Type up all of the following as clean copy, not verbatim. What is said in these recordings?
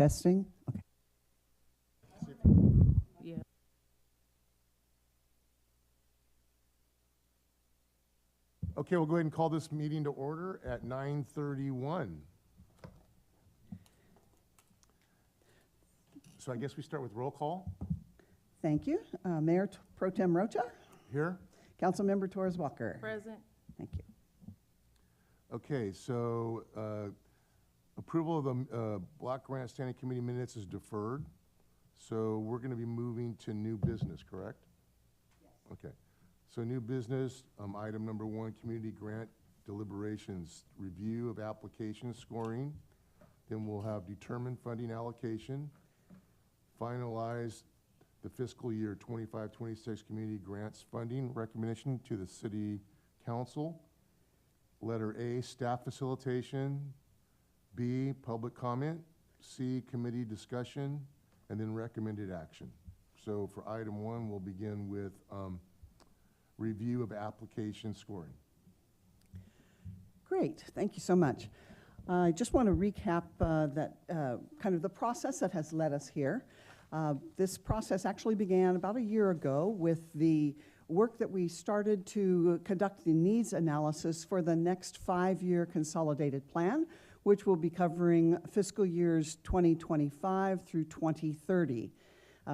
Testing. Okay. Yeah. Okay, we'll go ahead and call this meeting to order at 9:31. So I guess we start with roll call. Thank you. Mayor Pro Tem Rocha, Here. Councilmember Torres Walker. Present. Thank you. Okay, so approval of the Block Grant Standing Committee minutes is deferred. So we're going to be moving to new business, correct? Yes. Okay. So new business, item number 1, community grant deliberations, review of application scoring. Then we'll have determined funding allocation, finalize the fiscal year 25-26 community grants funding recommendation to the City Council. Letter A, staff facilitation. B, public comment. C, committee discussion, and then recommended action. So for item 1, we'll begin with review of application scoring. Great. Thank you so much. I just want to recap that kind of the process that has led us here. This process actually began about a year ago with the work that we started to conduct the needs analysis for the next 5-year consolidated plan, which will be covering fiscal years 2025 through 2030.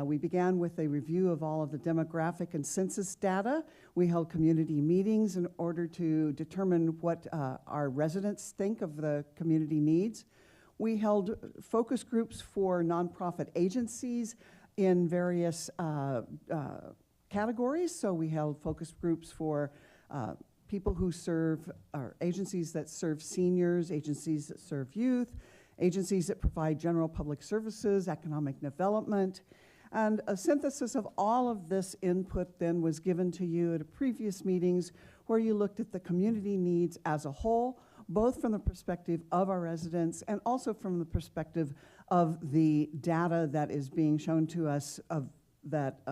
We began with a review of all of the demographic and census data. We held community meetings in order to determine what our residents think of the community needs. We held focus groups for nonprofit agencies in various categories. So we held focus groups for people who serve, or agencies that serve seniors, agencies that serve youth, agencies that provide general public services, economic development. And a synthesis of all of this input then was given to you at previous meetings where you looked at the community needs as a whole, both from the perspective of our residents and also from the perspective of the data that is being shown to us that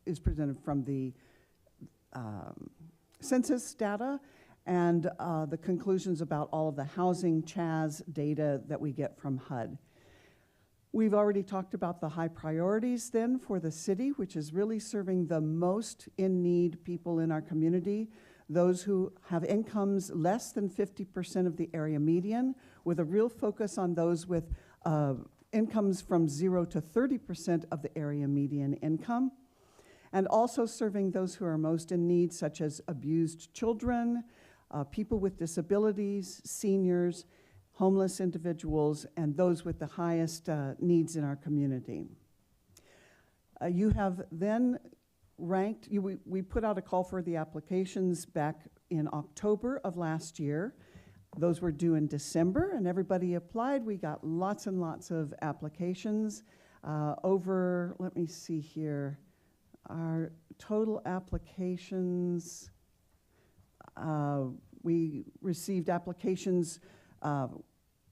is presented from the census data and the conclusions about all of the housing CHAZ data that we get from HUD. We've already talked about the high priorities then for the city, which is really serving the most in need people in our community, those who have incomes less than 50% of the area median, with a real focus on those with incomes from 0 to 30% of the area median income, and also serving those who are most in need, such as abused children, people with disabilities, seniors, homeless individuals, and those with the highest needs in our community. You have then ranked, we put out a call for the applications back in October of last year. Those were due in December, and everybody applied. We got lots and lots of applications. Let me see here, our total applications, we received applications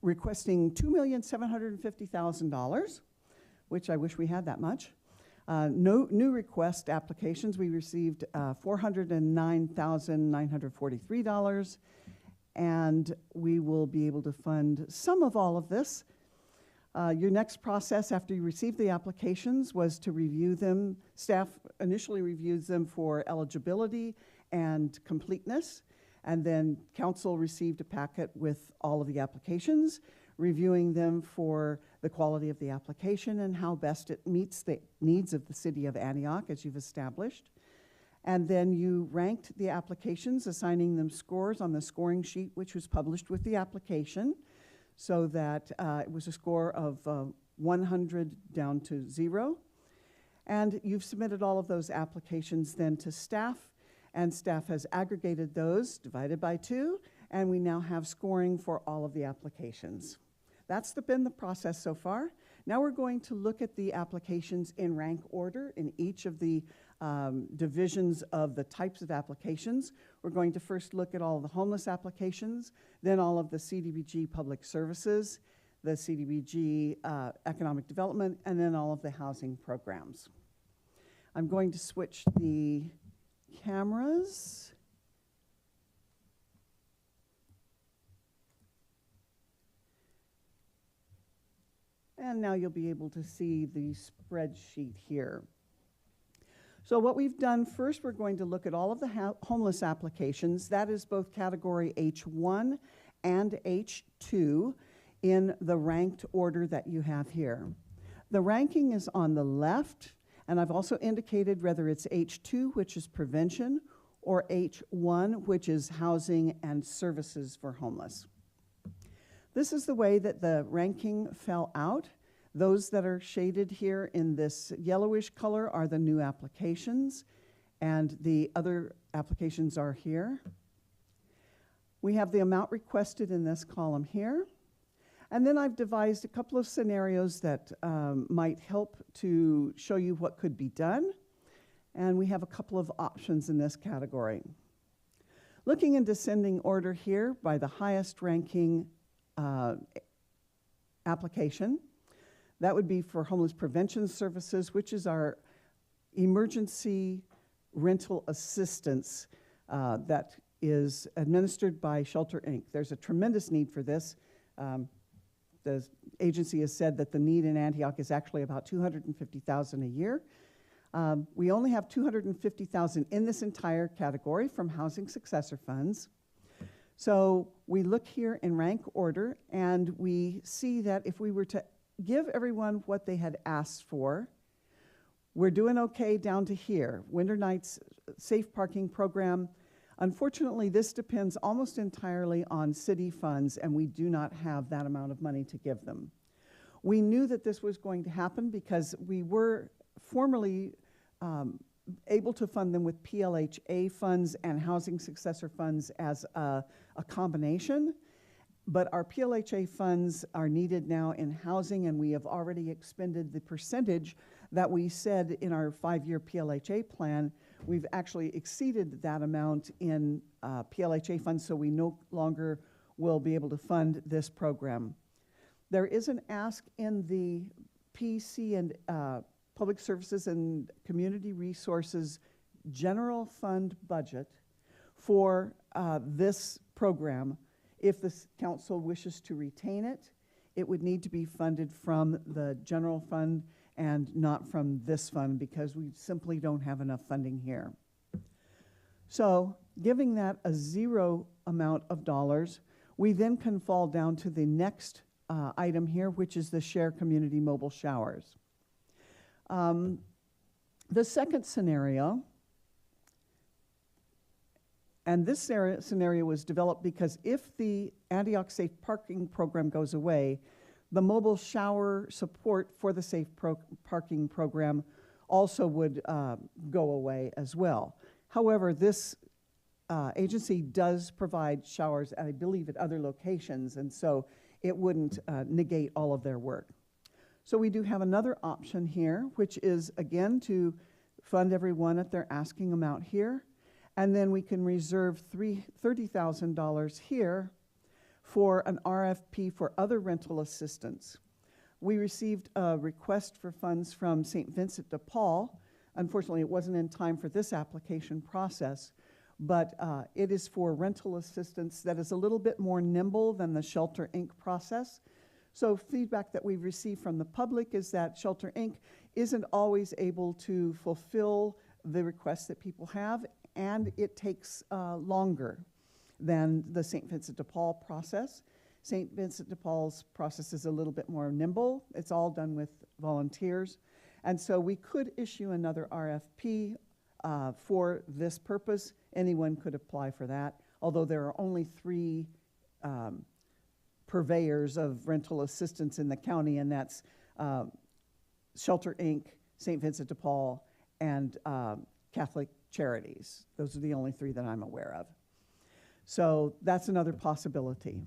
requesting $2,750,000, which I wish we had that much. No new request applications. We received $409,943, and we will be able to fund some of all of this. Your next process after you receive the applications was to review them. Staff initially reviews them for eligibility and completeness. And then council received a packet with all of the applications, reviewing them for the quality of the application and how best it meets the needs of the city of Antioch, as you've established. And then you ranked the applications, assigning them scores on the scoring sheet, which was published with the application, so that it was a score of 100 down to 0. And you've submitted all of those applications then to staff, and staff has aggregated those, divided by 2, and we now have scoring for all of the applications. That's been the process so far. Now we're going to look at the applications in rank order in each of the divisions of the types of applications. We're going to first look at all of the homeless applications, then all of the CDBG public services, the CDBG economic development, and then all of the housing programs. I'm going to switch the cameras. And now you'll be able to see the spreadsheet here. So what we've done first, we're going to look at all of the homeless applications. That is both category H1 and H2 in the ranked order that you have here. The ranking is on the left, and I've also indicated whether it's H2, which is prevention, or H1, which is housing and services for homeless. This is the way that the ranking fell out. Those that are shaded here in this yellowish color are the new applications, and the other applications are here. We have the amount requested in this column here. And then I've devised a couple of scenarios that might help to show you what could be done. And we have a couple of options in this category. Looking in descending order here by the highest ranking application, that would be for homeless prevention services, which is our emergency rental assistance that is administered by Shelter Inc. There's a tremendous need for this. The agency has said that the need in Antioch is actually about $250,000 a year. We only have $250,000 in this entire category from housing successor funds. So we look here in rank order, and we see that if we were to give everyone what they had asked for, we're doing okay down to here. Winter nights, safe parking program. Unfortunately, this depends almost entirely on city funds, and we do not have that amount of money to give them. We knew that this was going to happen because we were formerly able to fund them with PLHA funds and housing successor funds as a combination, but our PLHA funds are needed now in housing, and we have already expended the percentage that we said in our 5-year PLHA plan. We've actually exceeded that amount in PLHA funds, so we no longer will be able to fund this program. There is an ask in the PC and Public Services and Community Resources general fund budget for this program. If the council wishes to retain it, it would need to be funded from the general fund and not from this fund because we simply don't have enough funding here. So giving that a zero amount of dollars, we then can fall down to the next item here, which is the Share Community Mobile Showers. The second scenario, and this scenario was developed because if the Antioch Safe Parking Program goes away, the mobile shower support for the Safe Parking Program also would go away as well. However, this agency does provide showers, I believe, at other locations, and so it wouldn't negate all of their work. So we do have another option here, which is, again, to fund everyone at their asking amount here, and then we can reserve $30,000 here for an RFP for other rental assistance. We received a request for funds from St. Vincent de Paul. Unfortunately, it wasn't in time for this application process, but it is for rental assistance that is a little bit more nimble than the Shelter Inc. process. So feedback that we've received from the public is that Shelter Inc. isn't always able to fulfill the requests that people have, and it takes longer than the St. Vincent de Paul process. St. Vincent de Paul's process is a little bit more nimble. It's all done with volunteers. And so we could issue another RFP for this purpose. Anyone could apply for that, although there are only 3 purveyors of rental assistance in the county, and that's Shelter Inc., St. Vincent de Paul, and Catholic Charities. Those are the only 3 that I'm aware of. So that's another possibility.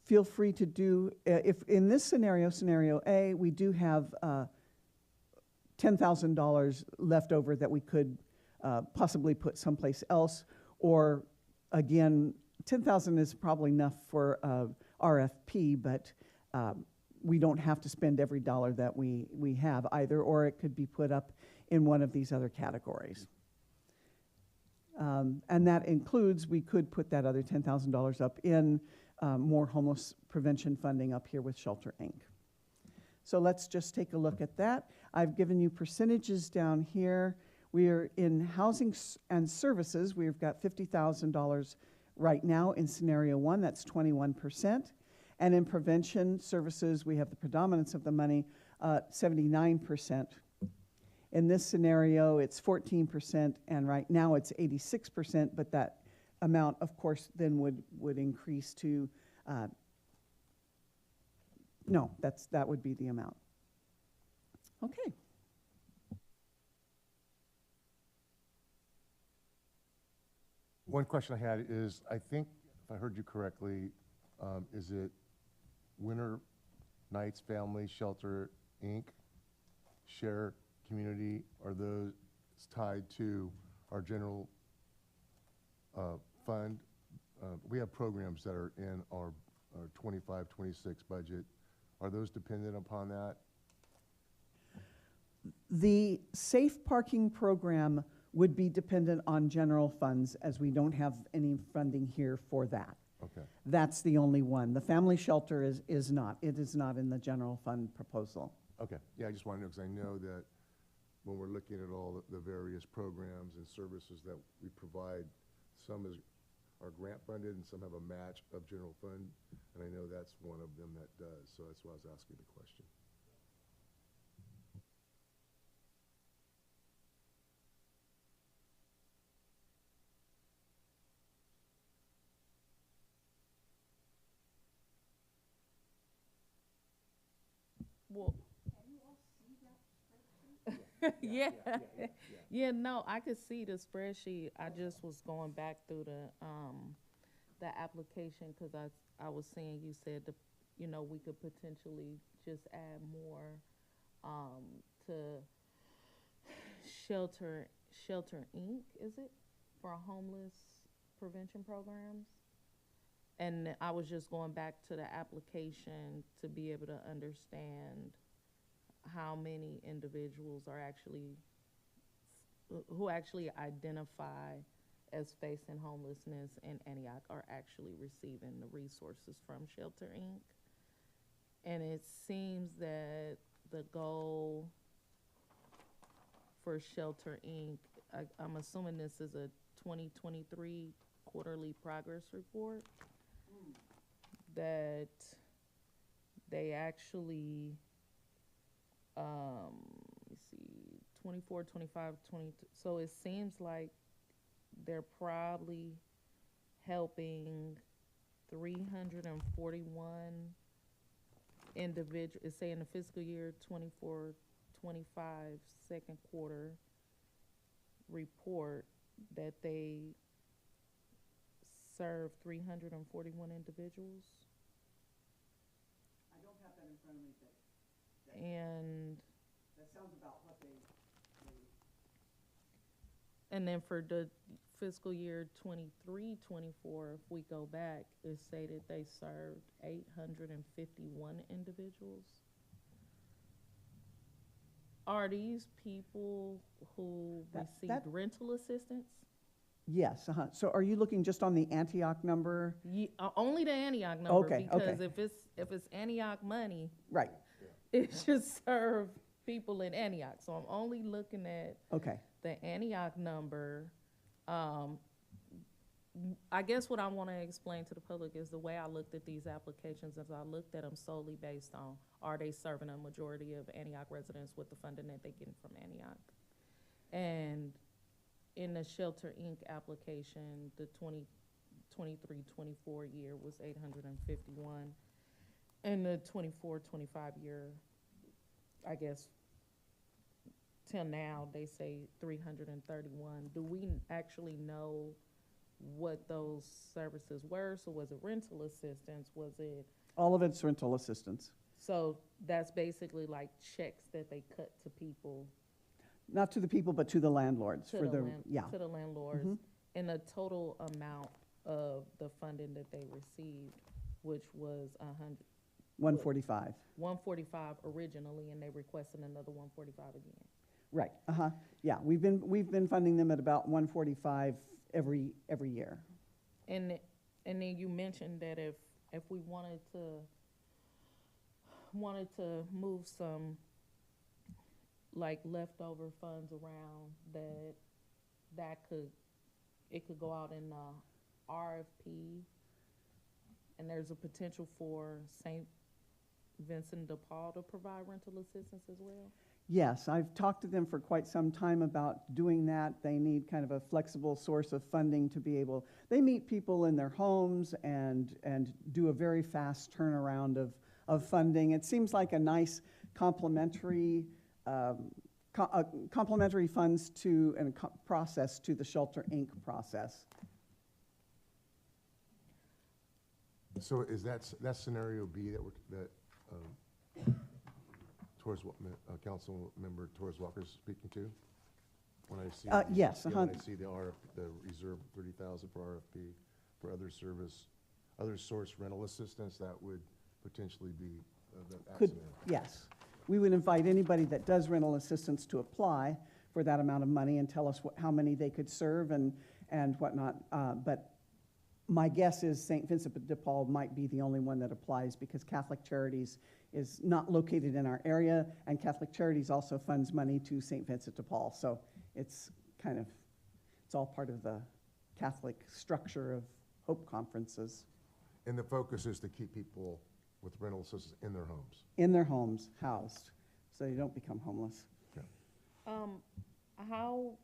Feel free to do, if in this scenario, scenario A, we do have $10,000 left over that we could possibly put someplace else, or again, $10,000 is probably enough for RFP, but we don't have to spend every dollar that we have either, or it could be put up in one of these other categories. And that includes, we could put that other $10,000 up in more homeless prevention funding up here with Shelter Inc. So let's just take a look at that. I've given you percentages down here. We are in housing and services. We've got $50,000 right now in scenario 1. That's 21%. And in prevention services, we have the predominance of the money, 79%. In this scenario, it's 14%, and right now it's 86%, but that amount, of course, then would increase to, no, that would be the amount. Okay. One question I had is, I think, if I heard you correctly, is it Winter Nights Family Shelter, Inc., Share Community, are those tied to our general fund? We have programs that are in our 25, 26 budget. Are those dependent upon that? The safe parking program would be dependent on general funds, as we don't have any funding here for that. Okay. That's the only one. The family shelter is not. It is not in the general fund proposal. Okay. Yeah, I just want to know, because I know that when we're looking at all the various programs and services that we provide, some are grant funded and some have a match of general fund, and I know that's one of them that does, so that's why I was asking the question. Well, yeah, yeah. No, I could see the spreadsheet. I just was going back through the application because I was seeing you said we could potentially just add more to Shelter Inc. Is it for homeless prevention programs? And I was just going back to the application to be able to understand how many individuals are who actually identify as facing homelessness in Antioch are actually receiving the resources from Shelter Inc. And it seems that the goal for Shelter Inc., I'm assuming this is a 2023 quarterly progress report, that they actually, let me see, 24, 25, 22. So it seems like they're probably helping 341 individuals. It's saying the fiscal year 24, 25 second quarter report that they serve 341 individuals. I don't have that in front of me, but And that sounds about what they and then for the fiscal year 23, 24, if we go back, it stated they served 851 individuals. Are these people who received rental assistance? Yes, So are you looking just on the Antioch number? Only the Antioch number, Okay, because okay. if it's Antioch money, Right, it should serve people in Antioch. So I'm only looking at okay. the Antioch number. I guess what I want to explain to the public is the way I looked at these applications is I looked at them solely based on, are they serving a majority of Antioch residents with the funding that they get from Antioch? And in the Shelter Inc. application, the 23-24 year was 851. And the 24-25 year, I guess, till now, they say 331. Do we actually know what those services were? So was it rental assistance? Was it? All of it's rental assistance. So that's basically like checks that they cut to people. Not to the people, but to the landlords. To the landlords. Mm-hmm. And the total amount of the funding that they received, which was 145. 145 originally, and they requested another 145 again. Right, yeah, we've been funding them at about 145 every year. And then you mentioned that if if we wanted to move some like leftover funds around, it could go out in RFP, and there's a potential for St. Vincent de Paul to provide rental assistance as well? Yes, I've talked to them for quite some time about doing that. They need kind of a flexible source of funding to be able, they meet people in their homes and do a very fast turnaround of funding. It seems like a nice complementary funds to and process to the Shelter Inc. process. So is that scenario B towards what Council Member Torres Walker is speaking to? When I see yes, when I see the reserve 30,000 for RFP for other source rental assistance, that would potentially be that Could, scenario. yes. We would invite anybody that does rental assistance to apply for that amount of money and tell us how many they could serve and whatnot. But my guess is St. Vincent de Paul might be the only one that applies because Catholic Charities is not located in our area, and Catholic Charities also funds money to St. Vincent de Paul. So it's all part of the Catholic structure of Hope Conferences. And the focus is to keep people with rental assistance in their homes. In their homes, housed, so you don't become homeless. Okay. How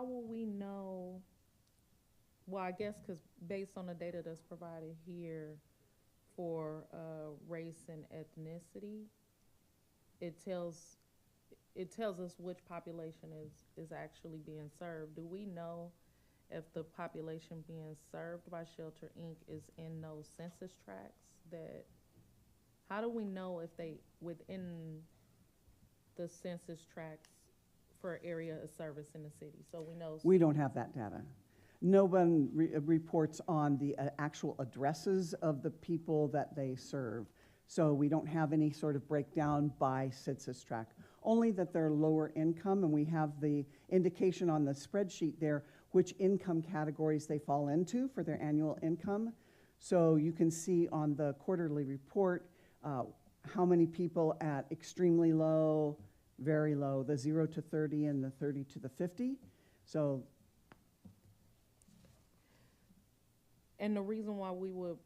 will we know? Well, I guess because based on the data that's provided here for race and ethnicity, it tells us which population is actually being served. Do we know if the population being served by Shelter Inc. is in those census tracts? How do we know if they within the census tracts for area of service in the city? So we know. We don't have that data. No one reports on the actual addresses of the people that they serve. So we don't have any sort of breakdown by census tract, only that they're lower income, and we have the indication on the spreadsheet there which income categories they fall into for their annual income. So you can see on the quarterly report how many people at extremely low, very low, the 0 to 30 and the 30 to the 50. So. And the reason why we would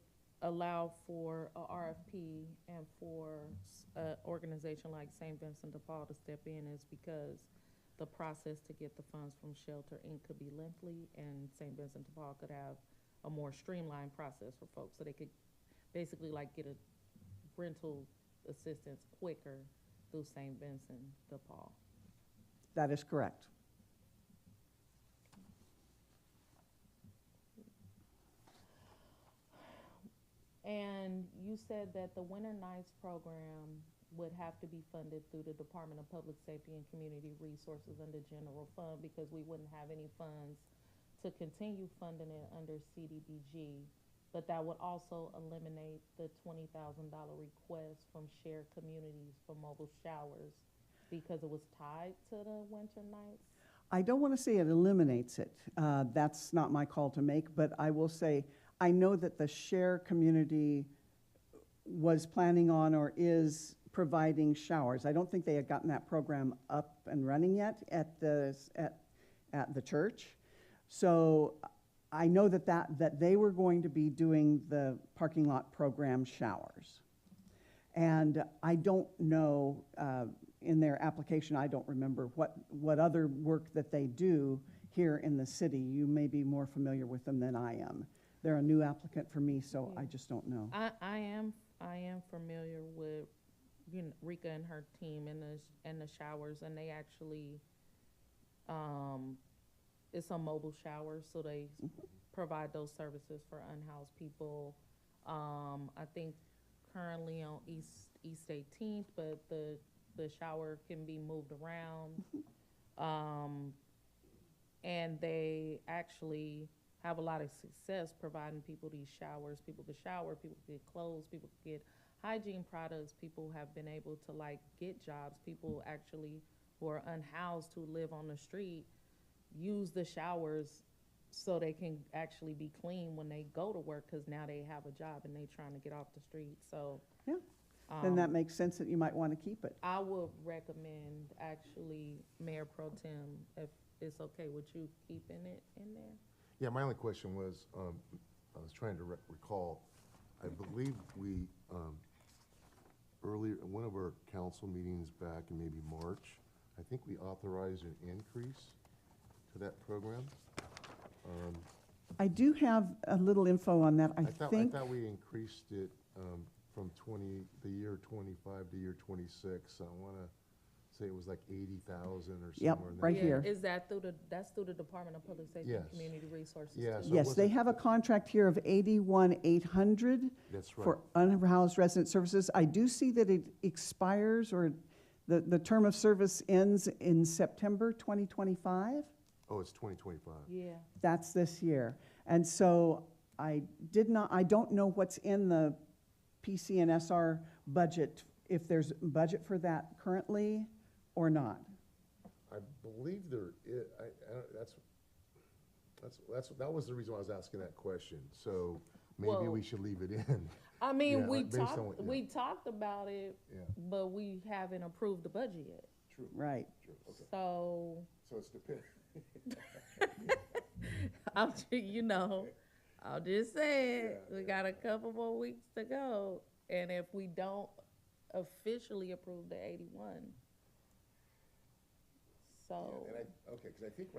allow for a RFP and for an organization like St. Vincent de Paul to step in is because the process to get the funds from Shelter Inc. could be lengthy, and St. Vincent de Paul could have a more streamlined process for folks, so they could basically like get a rental assistance quicker through St. Vincent de Paul. That is correct. And you said that the Winter Nights program would have to be funded through the Department of Public Safety and Community Resources under general fund, because we wouldn't have any funds to continue funding it under CDBG. But that would also eliminate the $20,000 request from shared communities for mobile showers because it was tied to the Winter Nights. I don't want to say it eliminates it. That's not my call to make, but I will say I know that the share community was planning on or is providing showers. I don't think they had gotten that program up and running yet at the church. So I know that they were going to be doing the parking lot program showers. And I don't know, in their application, I don't remember what other work that they do here in the city. You may be more familiar with them than I am. They're a new applicant for me, so Yeah. I just don't know. I am familiar with Rika and her team and the showers, and they actually it's a mobile shower, so they provide those services for unhoused people. I think currently on East 18th, but the shower can be moved around. And they actually have a lot of success providing people these showers. People could shower, people could get clothes, people could get hygiene products. People have been able to like get jobs. People actually who are unhoused, who live on the street, use the showers so they can actually be clean when they go to work, because now they have a job and they trying to get off the street, so. Yeah. Then that um, makes sense that you might want to keep it. I would recommend, actually, Mayor Pro Tem, if it's okay with you, keeping it in there. Yeah, my only question was, I was trying to recall, I believe we, earlier, in one of our council meetings back in maybe March, I think we authorized an increase to that program. I do have a little info on that. I I think, thought we increased it from the year 25 to year 26. I want to say it was like 80,000 or Yep, somewhere in right there. Yeah, here. Is that that's through the Department of Public Safety and Yes. Community Resources? Yeah, too? so it yes, they wasn't- have a contract here of 81,800 That's right. for unhoused resident services. I do see that it expires, or the term of service ends in September 2025. Oh, it's 2025. Yeah, That's this year. And so I don't know what's in the PCNSR budget, if there's budget for that currently or not. I believe there is, that was the reason why I was asking that question. So maybe Well, we should leave it in. I mean, Yeah, we based on talked, what- yeah. we talked about it, Yeah, but we haven't approved the budget yet, true, Right. true, okay. so, So it's dependent. I'll just say, Yeah, we yeah. got a couple more weeks to go, and if we don't officially approve the 81, so. And okay, because I think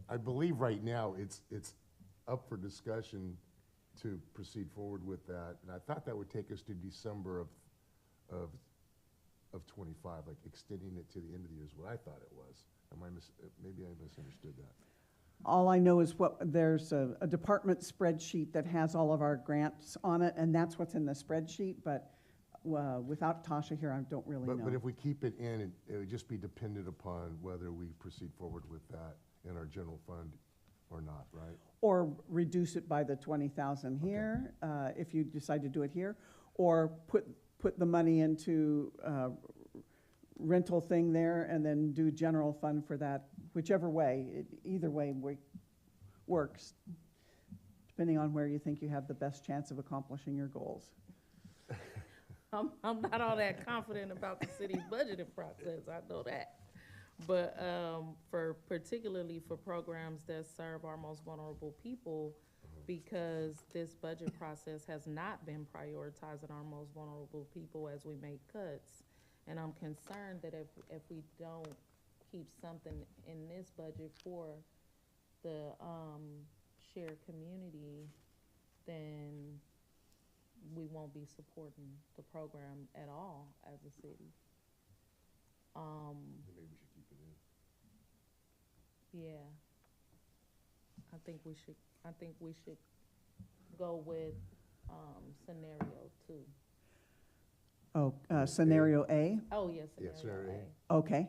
I believe right now it's up for discussion to proceed forward with that. And I thought that would take us to December of 25, like extending it to the end of the year is what I thought it was. Maybe I misunderstood that. All I know is there's a department spreadsheet that has all of our grants on it, and that's what's in the spreadsheet, but without Tasha here, I don't really know. But if we keep it in, it would just be dependent upon whether we proceed forward with that in our general fund or not, right? Or reduce it by the 20,000 here, if you decide to do it here, or put the money into rental thing there and then do general fund for that, whichever way, either way works, depending on where you think you have the best chance of accomplishing your goals. I'm not all that confident about the city's budgeting process, I know that. But particularly for programs that serve our most vulnerable people, because this budget process has not been prioritizing our most vulnerable people as we make cuts. And I'm concerned that if we don't keep something in this budget for the shared community, then we won't be supporting the program at all as a city. Maybe we should keep it in. Yeah. I think we should go with scenario 2. Oh, scenario A? Oh, yes, Yeah, scenario scenario A. Okay.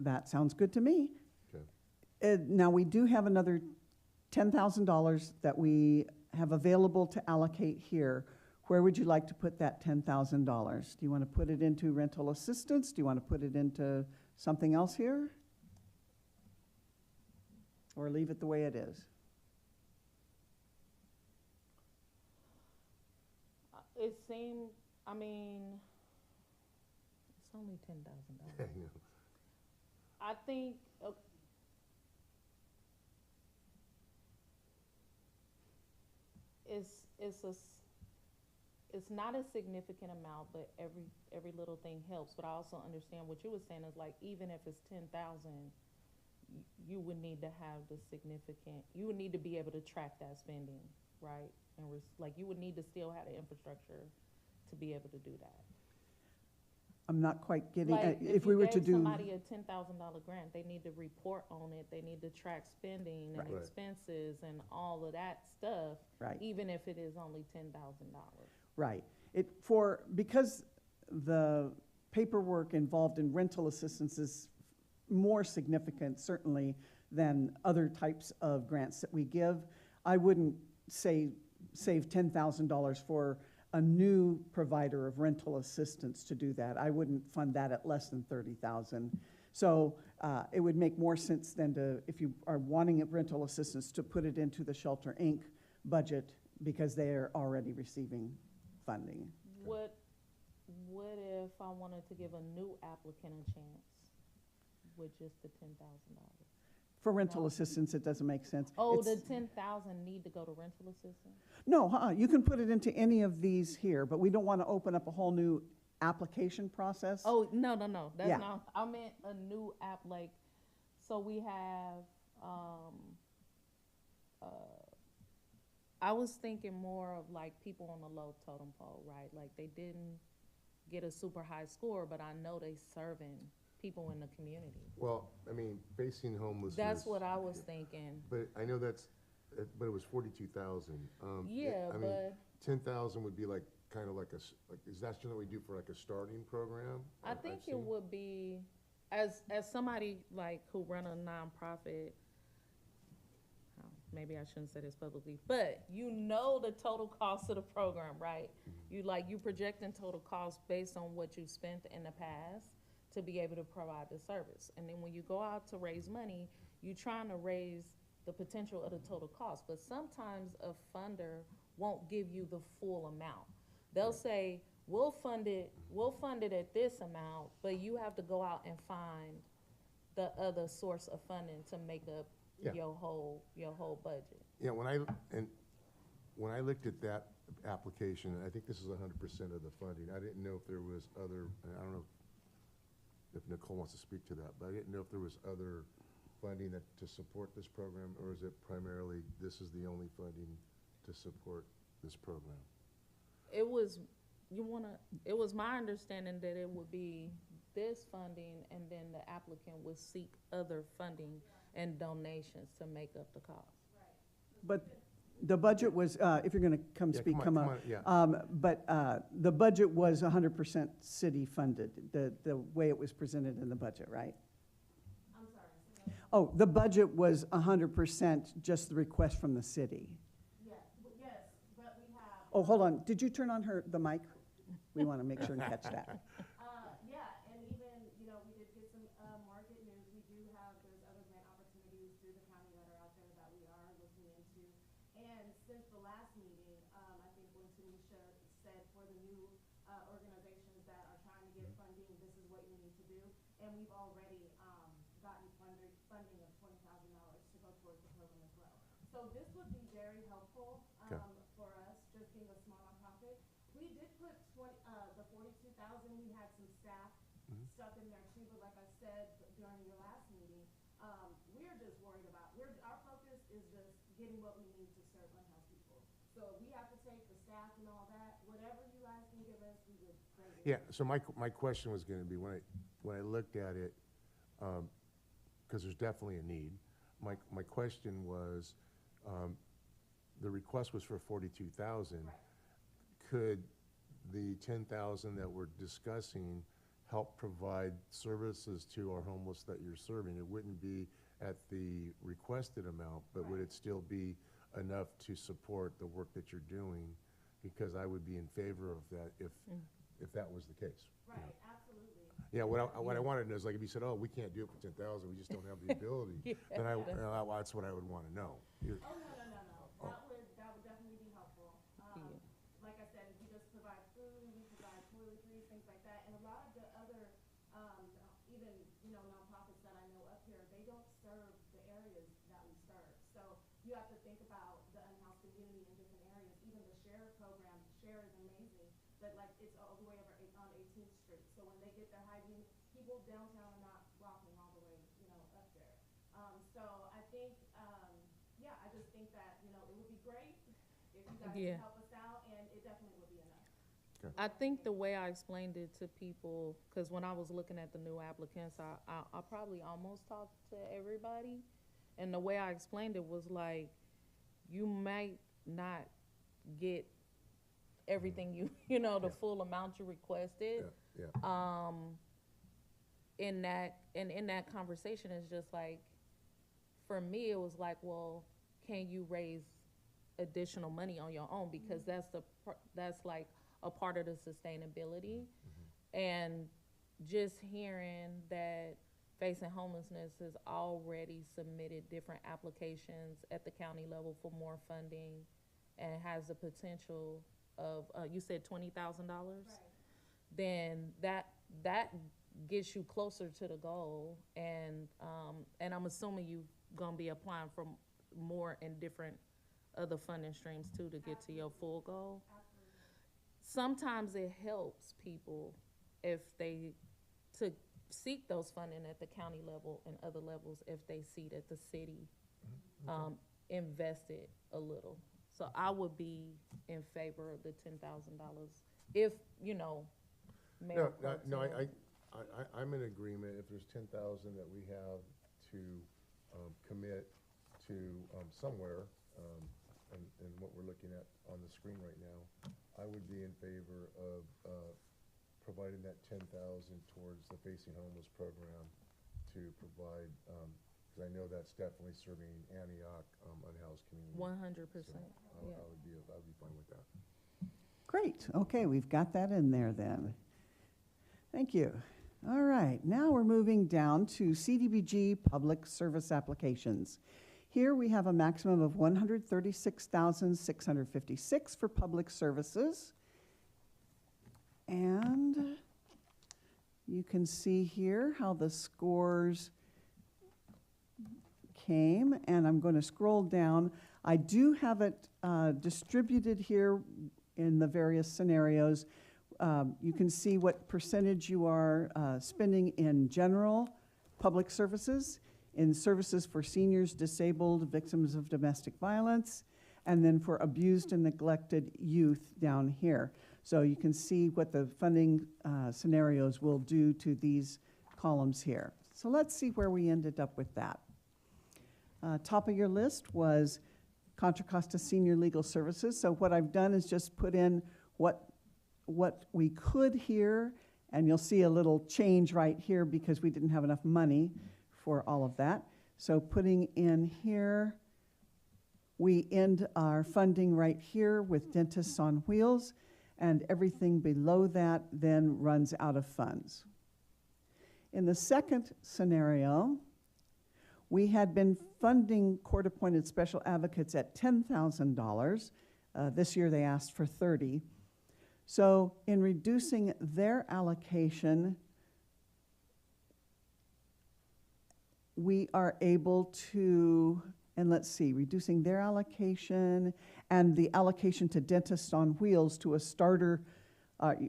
That sounds good to me. Okay. Now, we do have another $10,000 that we have available to allocate here. Where would you like to put that $10,000? Do you want to put it into rental assistance? Do you want to put it into something else here? Or leave it the way it is? It seemed, I mean, it's only $10,000. Yeah. I think, it's not a significant amount, but every little thing helps. But I also understand what you were saying is like, even if it's 10,000, you would need to have you would need to be able to track that spending, right? And like, you would need to still have the infrastructure to be able to do that. I'm not quite getting, Like, if we were to you gave do, somebody a $10,000 grant, they need to report on it, they need to track spending and Right. expenses and all of that stuff, right, even if it is only $10,000. right. Because the paperwork involved in rental assistance is more significant, certainly, than other types of grants that we give, I wouldn't say save $10,000 for a new provider of rental assistance to do that. I wouldn't fund that at less than $30,000. So It would make more sense than to, if you are wanting a rental assistance, to put it into the Shelter Inc. budget because they are already receiving funding. What if I wanted to give a new applicant a chance with just the $10,000? For rental No. assistance, it doesn't make sense. Oh, It's- the 10,000 need to go to rental assistance? No, you can put it into any of these here, but we don't want to open up a whole new application process. Oh, no, that's Yeah. not, I meant a new app, like, so we have, I was thinking more of like people on the low totem pole, right? Like they didn't get a super high score, but I know they serving people in the community. Well, I mean, facing homelessness. That's what I was thinking. But I know that's, but it was 42,000. Yeah, I mean, but 10,000 would be like, kind of like is that something we do for like a starting program? I I've think it seen. would be, as somebody like who run a nonprofit, maybe I shouldn't say this publicly, but you know the total cost of the program, right? You projecting total cost based on what you spent in the past to be able to provide the service. And then when you go out to raise money, you're trying to raise the potential of the total cost. But sometimes a funder won't give you the full amount. They'll say, we'll fund it at this amount, but you have to go out and find the other source of funding to make up Yeah. your whole budget. Yeah, when I looked at that application, I think this is 100% of the funding. I didn't know if there was other, and I don't know if Nicole wants to speak to that, but I didn't know if there was other funding to support this program, or is it primarily, this is the only funding to support this program? It was my understanding that it would be this funding and then the applicant would seek other funding and donations to make up the cost. But the budget was, if you're going to come Yeah, speak, come come on, up. yeah. But the budget was 100% city funded, the way it was presented in the budget, right? I'm sorry. Oh, the budget was 100% just the request from the city. Yes, but we have. Oh, hold on, did you turn on the mic? We want to make sure and catch that. Yeah, and even, we did get some, market news. We do have, there's other grant opportunities through the county that are out there that we are looking into. And since the last meeting, I think when Tanisha said for the new, organizations that are trying to get funding, this is what you need to do. And we've already, gotten funding of $20,000 to go towards the program as well. So this would be very helpful, Okay. for us, just being a small nonprofit. We did put the 42,000, we had some staff stuff in there too, but like I said during your last meeting, we're just worried about, our focus is just getting what we need to serve unhoused people. So if we have to take the staff and all that, whatever you guys can give us, we would bring it. Yeah, so my question was gonna be, when I looked at it, because there's definitely a need, my question was, the request was for 42,000. Right. Could the 10,000 that we're discussing help provide services to our homeless that you're serving? It wouldn't be at the requested amount, but would it still be enough to support the work that you're doing? Because I would be in favor of that if that was the case. Right, absolutely. Yeah, what I wanted to know is, like, if you said, oh, we can't do it for 10,000, we just don't have the ability, then that's what I would want to know. Oh, no. That would definitely be helpful. Like I said, we just provide food, we provide toiletries, things like that. And a lot of the other, even, nonprofits that I know up here, they don't serve the areas that we serve. So you have to think about the unhoused community in different areas. Even the SHARE program, SHARE is amazing, but like it's all the way over on 18th Street. So when they get their hygiene, people downtown are not walking all the way, up there. So I think, I just think that, it would be great if you guys Yeah. can help us out, and it definitely would be enough. I think the way I explained it to people, because when I was looking at the new applicants, I probably almost talked to everybody. And the way I explained it was like, you might not get everything the full amount you requested. Yeah. In that conversation, it's just like, for me, it was like, well, can you raise additional money on your own? Because that's like a part of the sustainability. And just hearing that Facing Homelessness has already submitted different applications at the county level for more funding and has the potential of, you said $20,000? Right. Then that gets you closer to the goal, and I'm assuming you gonna be applying for more and different other funding streams too to get to your full goal. Sometimes it helps people if they to seek those funding at the county level and other levels if they see that the city invested a little. So I would be in favor of the $10,000 if, you know, Mayor Pro No, Tem- I'm in agreement. If there's 10,000 that we have to commit to somewhere, and what we're looking at on the screen right now, I would be in favor of providing that 10,000 towards the Facing Homeless program to provide, because I know that's definitely serving Antioch unhoused community. 100%. So Yeah. I would be fine with that. Great, okay, we've got that in there then. Thank you. All right, now we're moving down to CDBG public service applications. Here we have a maximum of $136,656 for public services. And you can see here how the scores came, and I'm going to scroll down. I do have it distributed here in the various scenarios. You can see what percentage you are spending in general public services, in services for seniors, disabled, victims of domestic violence, and then for abused and neglected youth down here. So you can see what the funding scenarios will do to these columns here. So let's see where we ended up with that. Top of your list was Contra Costa Senior Legal Services. So what I've done is just put in what we could here, and you'll see a little change right here because we didn't have enough money for all of that. So putting in here, we end our funding right here with Dentists on Wheels, and everything below that then runs out of funds. In the second scenario, we had been funding court-appointed special advocates at $10,000. This year they asked for $30,000. So in reducing their allocation, we are able to, and let's see, reducing their allocation and the allocation to Dentists on Wheels to a starter.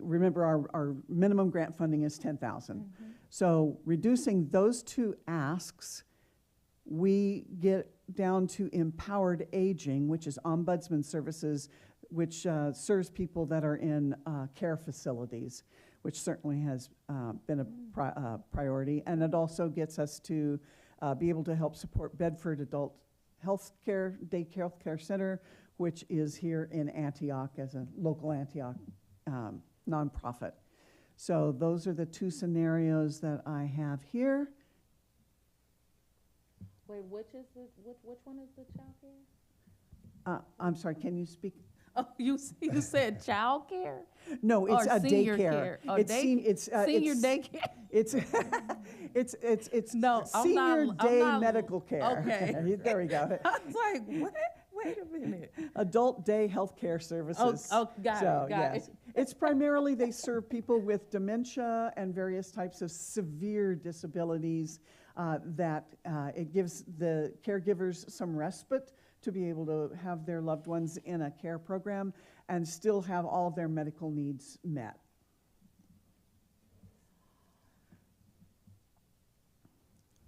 Remember, our minimum grant funding is $10,000. So reducing those two asks, we get down to empowered aging, which is ombudsman services, which serves people that are in care facilities, which certainly has been a priority. And it also gets us to be able to help support Bedford Adult Health Care, Day Health Care Center, which is here in Antioch as a local Antioch nonprofit. So those are the two scenarios that I have here. Wait, which one is the child care? I'm sorry, can you speak? Oh, you said child care? No, it's Or a senior daycare. care. Or It's senior daycare? It's No, I'm senior not- day I'm not- medical care. Okay. There we go. I was like, what? Wait a minute. Adult day health care services. Got So, it, got yes. it. It's primarily they serve people with dementia and various types of severe disabilities that it gives the caregivers some respite to be able to have their loved ones in a care program and still have all of their medical needs met.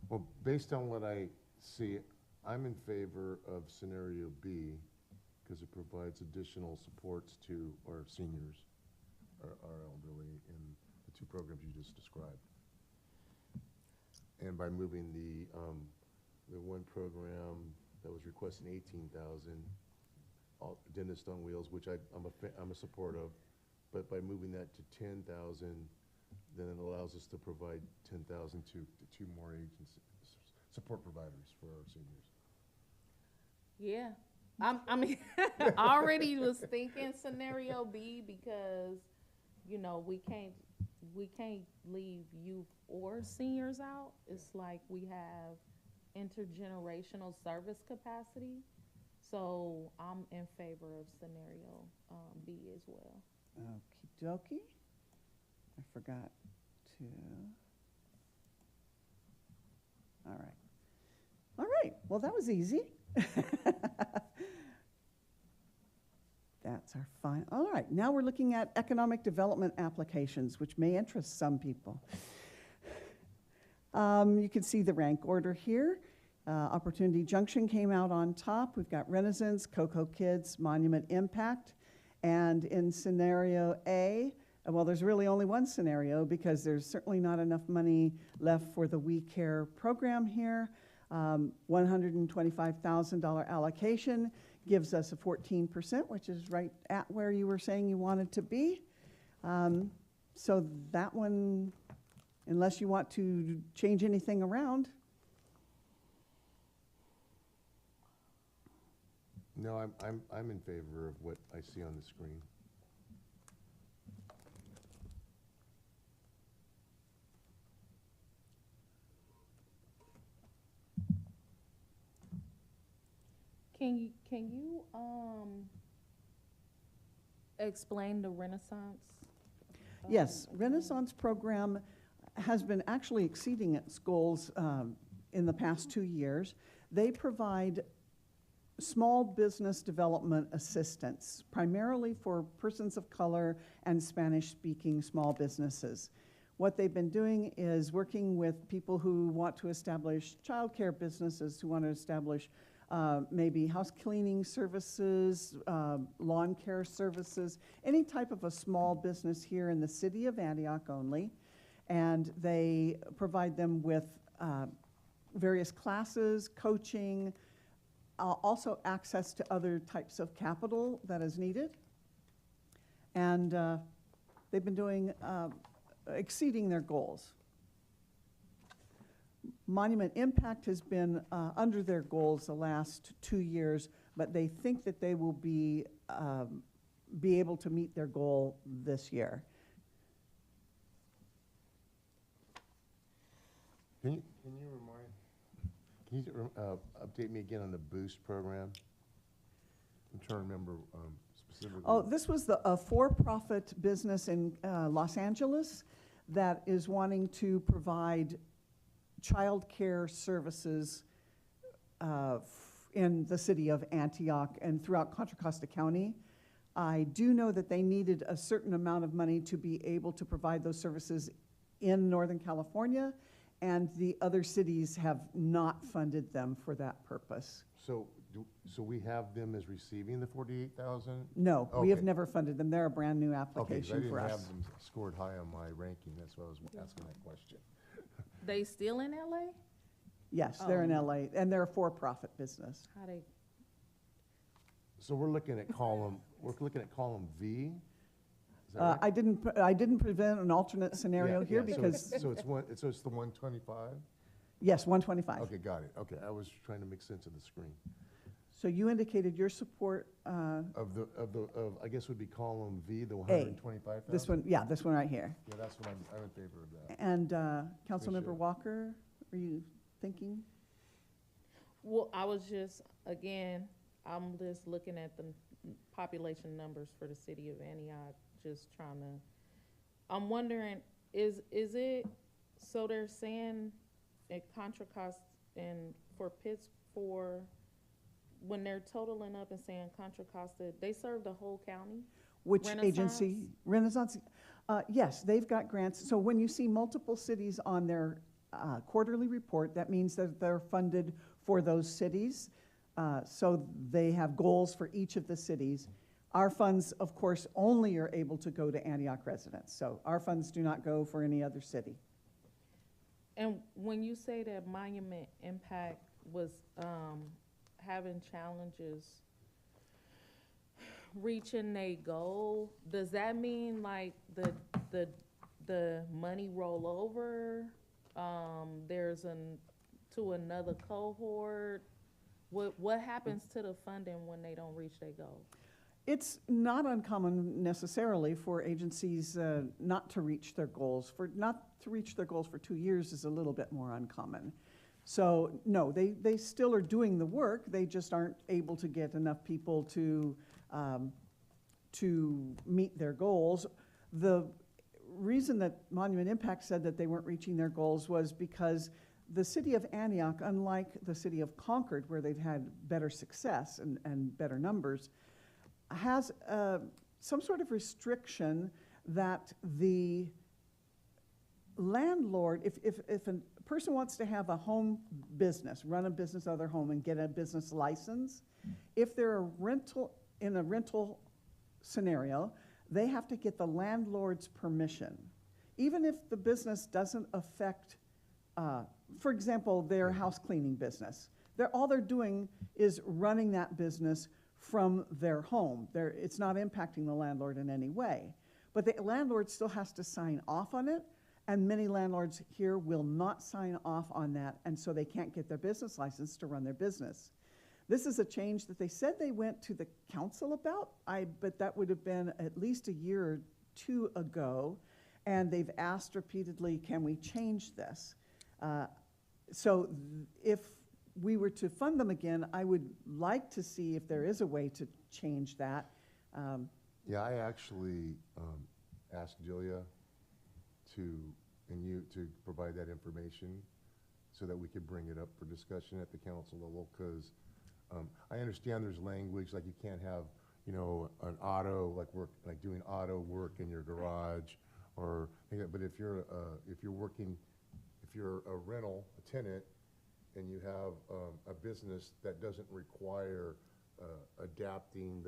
Well, based on what I see, I'm in favor of scenario B because it provides additional supports to our seniors, our elderly, in the two programs you just described. And by moving the one program that was requesting 18,000, Dentist on Wheels, which I'm a support of, but by moving that to 10,000, then it allows us to provide 10,000 to two more agencies, support providers for our seniors. Yeah. I mean, I already was thinking scenario B because, you know, we can't we can't leave youth or seniors out. It's like we have intergenerational service capacity. So I'm in favor of scenario B as well. Okie dokie. I forgot to. All right. All right. Well, that was easy. That's our fine. All right. Now we're looking at economic development applications, which may interest some people. You can see the rank order here. Opportunity Junction came out on top. We've got Renaissance, Cocoa Kids, Monument Impact. And in scenario A, well, there's really only one scenario because there's certainly not enough money left for the We Care program here. $125,000 allocation gives us a 14%, which is right at where you were saying you wanted to be. So that one, unless you want to change anything around. No, I'm in favor of what I see on the screen. Can you explain the Renaissance? Yes, Renaissance program has been actually exceeding its goals in the past 2 years. They provide small business development assistance, primarily for persons of color and Spanish-speaking small businesses. What they've been doing is working with people who want to establish childcare businesses, who want to establish maybe house cleaning services, lawn care services, any type of a small business here in the city of Antioch only. And they provide them with various classes, coaching, also access to other types of capital that is needed. And they've been doing, exceeding their goals. Monument Impact has been under their goals the last 2 years, but they think that they will be able to meet their goal this year. Can you update me again on the Boost program? I'm trying to remember specifically. Oh, this was a for-profit business in Los Angeles that is wanting to provide child care services in the city of Antioch and throughout Contra Costa County. I do know that they needed a certain amount of money to be able to provide those services in Northern California, and the other cities have not funded them for that purpose. So we have them as receiving the 48,000? No, we have Okay. never funded them. They're a brand-new Okay, 'cause application for I didn't us. have them scored high on my ranking, that's why I was asking that question. They still in LA? Yes, they're in Oh. LA, and they're a for-profit business. How they, So we're looking at column V? Is that right? I didn't prevent an alternate scenario Yeah, here yeah, because, So it's the 125? yes, 125. Okay, got it, okay, I was trying to make sense of the screen. So you indicated your support, Of I guess would be column V, the 125,000? this one, yeah, this one right here. Yeah, that's what I'm in favor of that. And Councilmember Appreciate it. Walker, are you thinking? well, I was just, again, I'm just looking at the population numbers for the city of Antioch, just trying to, I'm wondering, is it, so they're saying at Contra Costa and for when they're totaling up and saying Contra Costa, they serve the whole county? Which Renaissance? agency? Renaissance? Yes, they've got grants. So when you see multiple cities on their quarterly report, that means that they're funded for those cities. So they have goals for each of the cities. Our funds, of course, only are able to go to Antioch residents. So our funds do not go for any other city. And when you say that Monument Impact was having challenges reaching a goal, does that mean like the money roll over? There's to another cohort? What happens to the funding when they don't reach their goal? It's not uncommon necessarily for agencies not to reach their goals. Not to reach their goals for 2 years is a little bit more uncommon. So no, they still are doing the work. They just aren't able to get enough people to meet their goals. The reason that Monument Impact said that they weren't reaching their goals was because the city of Antioch, unlike the city of Concord, where they've had better success and better numbers, has some sort of restriction that the landlord, if a person wants to have a home business, run a business out of their home and get a business license, if they're in a rental scenario, they have to get the landlord's permission. Even if the business doesn't affect, for example, their house cleaning business. All they're doing is running that business from their home. It's not impacting the landlord in any way. But the landlord still has to sign off on it, and many landlords here will not sign off on that, and so they can't get their business license to run their business. This is a change that they said they went to the council about, but that would have been at least a year or two ago, and they've asked repeatedly, can we change this? So if we were to fund them again, I would like to see if there is a way to change that. Yeah, I actually asked Julia and you to provide that information so that we could bring it up for discussion at the council level, because I understand there's language like you can't have, you know, an auto, like doing auto work in your garage, or, but if you're a rental, a tenant, and you have a business that doesn't require adapting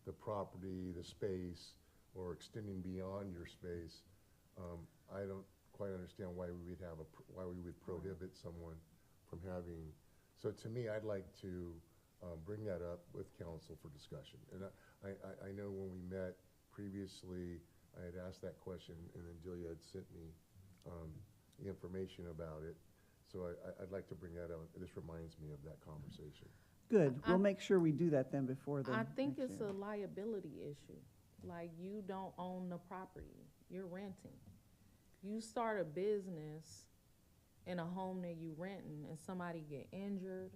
the property, the space, or extending beyond your space, I don't quite understand why we would prohibit someone from having. So to me, I'd like to bring that up with council for discussion. And I know when we met previously, I had asked that question, and then Julia had sent me the information about it. So I'd like to bring that up. This reminds me of that conversation. Good. We'll make sure we do that then before the I think next it's year. a liability issue. Like, you don't own the property, you're renting. You start a business in a home that you renting and somebody get injured,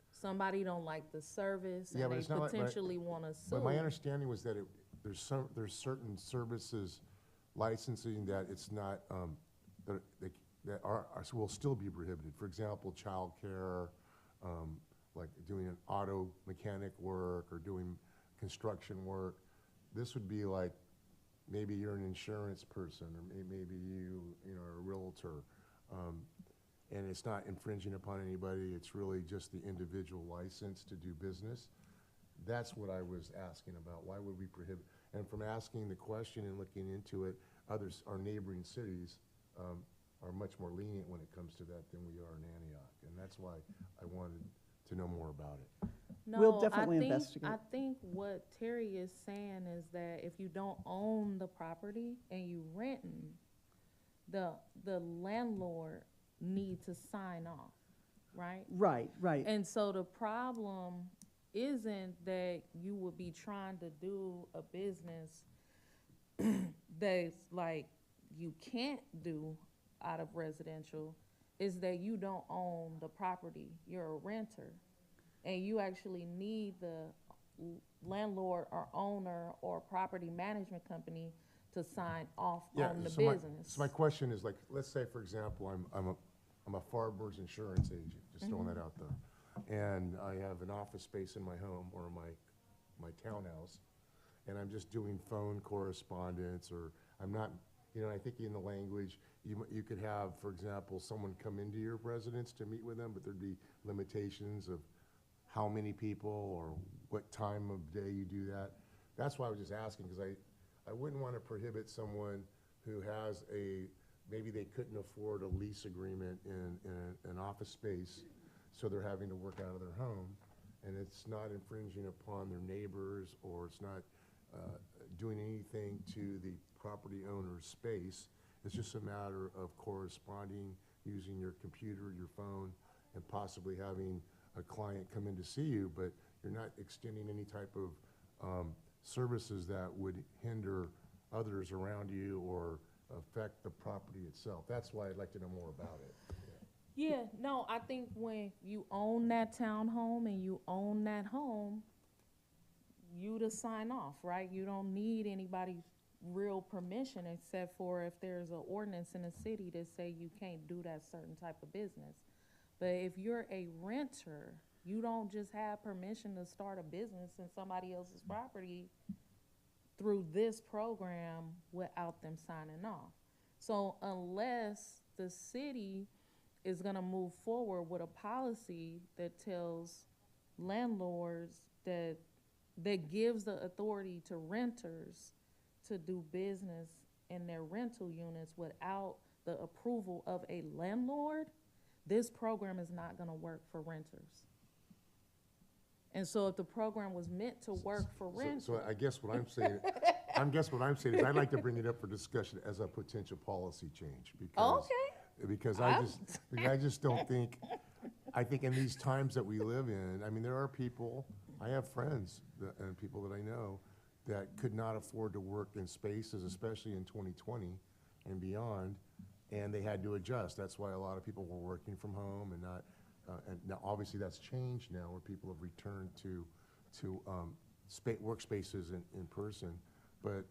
somebody don't like the service, Yeah, and but they it's not like- potentially wanna sue. But my understanding was that there's certain services licensing that it's not, will still be prohibited. For example, childcare, like doing an auto mechanic work or doing construction work. This would be like, maybe you're an insurance person, or maybe you know, a realtor, and it's not infringing upon anybody. It's really just the individual license to do business. That's what I was asking about. Why would we prohibit? And from asking the question and looking into it, our neighboring cities are much more lenient when it comes to that than we are in Antioch, and that's why I wanted to know more about it. No, We'll definitely investigate. I think what Terry is saying is that if you don't own the property and you renting, the landlord need to sign off, right? Right, right. And so the problem isn't that you would be trying to do a business that's like you can't do out of residential, is that you don't own the property, you're a renter. And you actually need the landlord or owner or property management company to sign off on the business. So my question is, like, let's say, for example, I'm a Farber's insurance agent, just throwing that out there. And I have an office space in my home or my townhouse, and I'm just doing phone correspondence, or I'm not, you know, I think in the language, you could have, for example, someone come into your residence to meet with them, but there'd be limitations of how many people or what time of day you do that. That's why I was just asking, because I wouldn't want to prohibit someone who has maybe they couldn't afford a lease agreement in an office space, so they're having to work out of their home, and it's not infringing upon their neighbors, or it's not doing anything to the property owner's space. It's just a matter of corresponding, using your computer, your phone, and possibly having a client come in to see you, but you're not extending any type of services that would hinder others around you or affect the property itself. That's why I'd like to know more about it. Yeah, no, I think when you own that townhome and you own that home, you to sign off, right? You don't need anybody's real permission except for if there's an ordinance in the city that say you can't do that certain type of business. But if you're a renter, you don't just have permission to start a business in somebody else's property through this program without them signing off. So unless the city is gonna move forward with a policy that tells landlords that gives the authority to renters to do business in their rental units without the approval of a landlord, this program is not gonna work for renters. And so if the program was meant to work for renters. So I guess what I'm saying, is I'd like to bring it up for discussion as a potential policy change because. Okay. Because I just don't think, I think in these times that we live in, I mean, there are people, I have friends and people that I know that could not afford to work in spaces, especially in 2020 and beyond, and they had to adjust. That's why a lot of people were working from home and not, and now obviously that's changed now where people have returned to workspaces in person. But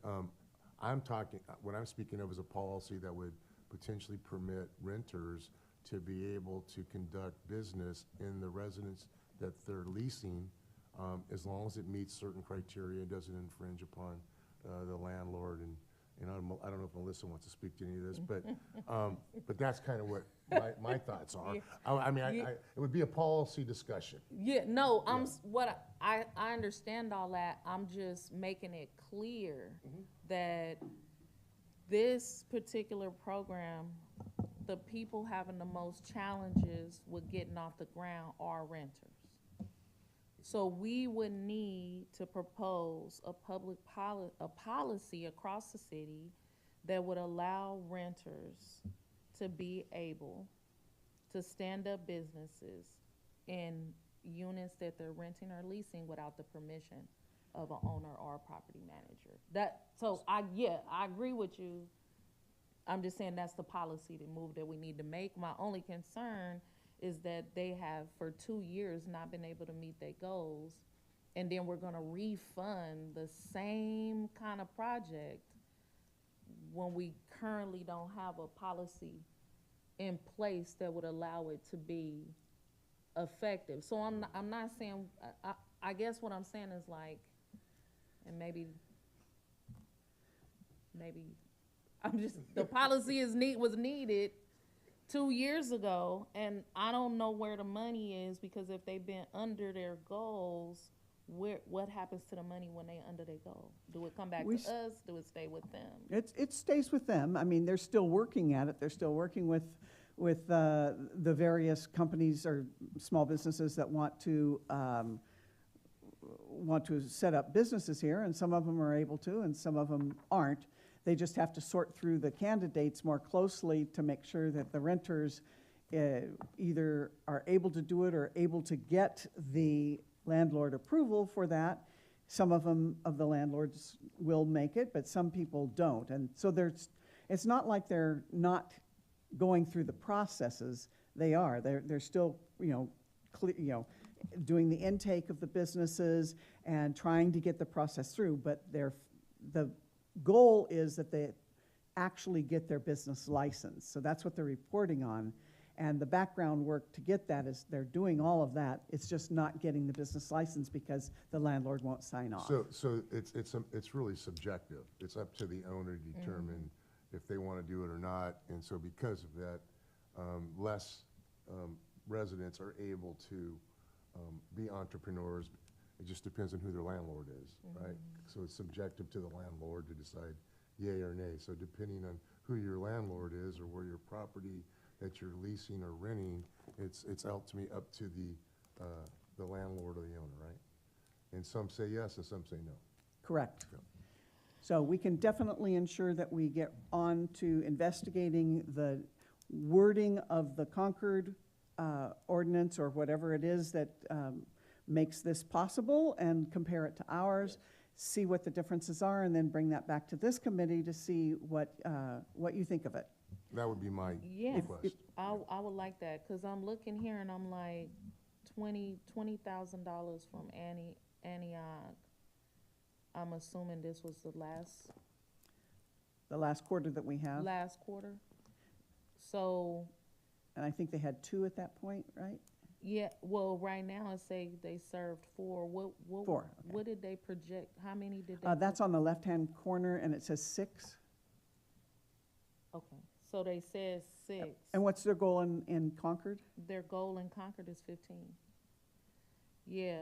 what I'm speaking of is a policy that would potentially permit renters to be able to conduct business in the residence that they're leasing, as long as it meets certain criteria and doesn't infringe upon the landlord. And I don't know if Melissa wants to speak to any of this, but that's kind of what my thoughts are. Yeah. It would be a policy discussion. Yeah, no, I understand all that. I'm just making it clear that this particular program, the people having the most challenges with getting off the ground are renters. So we would need to propose a policy across the city that would allow renters to be able to stand up businesses in units that they're renting or leasing without the permission of an owner or a property manager. I agree with you. I'm just saying that's the policy to move that we need to make. My only concern is that they have for 2 years not been able to meet their goals, and then we're gonna refund the same kind of project when we currently don't have a policy in place that would allow it to be effective. So I'm not saying, I guess what I'm saying is like, and maybe the policy was needed 2 years ago, and I don't know where the money is, because if they've been under their goals, what happens to the money when they under their goal? Do it come back to us? Do it stay with them? It stays with them. I mean, they're still working at it. They're still working with the various companies or small businesses that want to set up businesses here, and some of them are able to, and some of them aren't. They just have to sort through the candidates more closely to make sure that the renters either are able to do it or able to get the landlord approval for that. Some of the landlords will make it, but some people don't. And so it's not like they're not going through the processes. They are. They're still, doing the intake of the businesses and trying to get the process through, but the goal is that they actually get their business license. So that's what they're reporting on. And the background work to get that is they're doing all of that. It's just not getting the business license because the landlord won't sign off. So it's really subjective. It's up to the owner to determine if they want to do it or not. And so because of that, less residents are able to be entrepreneurs. It just depends on who their landlord is, right? So it's subjective to the landlord to decide yay or nay. So depending on who your landlord is or where your property that you're leasing or renting, it's ultimately up to the landlord or the owner, right? And some say yes and some say no. Correct. Yeah. So we can definitely ensure that we get on to investigating the wording of the Concord ordinance or whatever it is that makes this possible and compare it to ours, see what the differences are, and then bring that back to this committee to see what you think of it. That would be my Yeah, request. I would like that, cause I'm looking here and I'm like, $20,000 from Antioch. I'm assuming this was the The last quarter that we have, last quarter. So, and I think they had 2 at that point, right? yeah, well, right now it say they served 4. 4, okay. What did they project? How many did they? That's on the left-hand corner, and it says 6. Okay, so they said 6. And what's their goal in Concord? Their goal in Concord is 15. Yeah.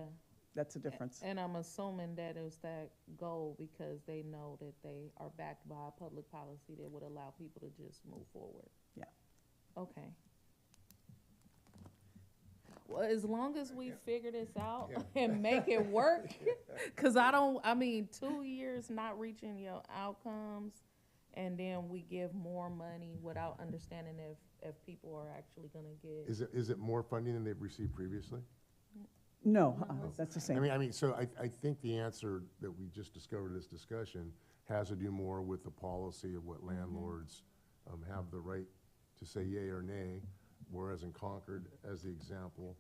That's the difference. And I'm assuming that it was that goal because they know that they are backed by a public policy that would allow people to just move forward. Yeah. Okay. Well, as long as we figure this out and make it work, because 2 years not reaching your outcomes, and then we give more money without understanding if people are actually gonna get. Is it more funding than they've received previously? No, No. that's the I same. mean, so I think the answer that we just discovered in this discussion has to do more with the policy of what landlords have the right to say yay or nay, whereas in Concord, as the example,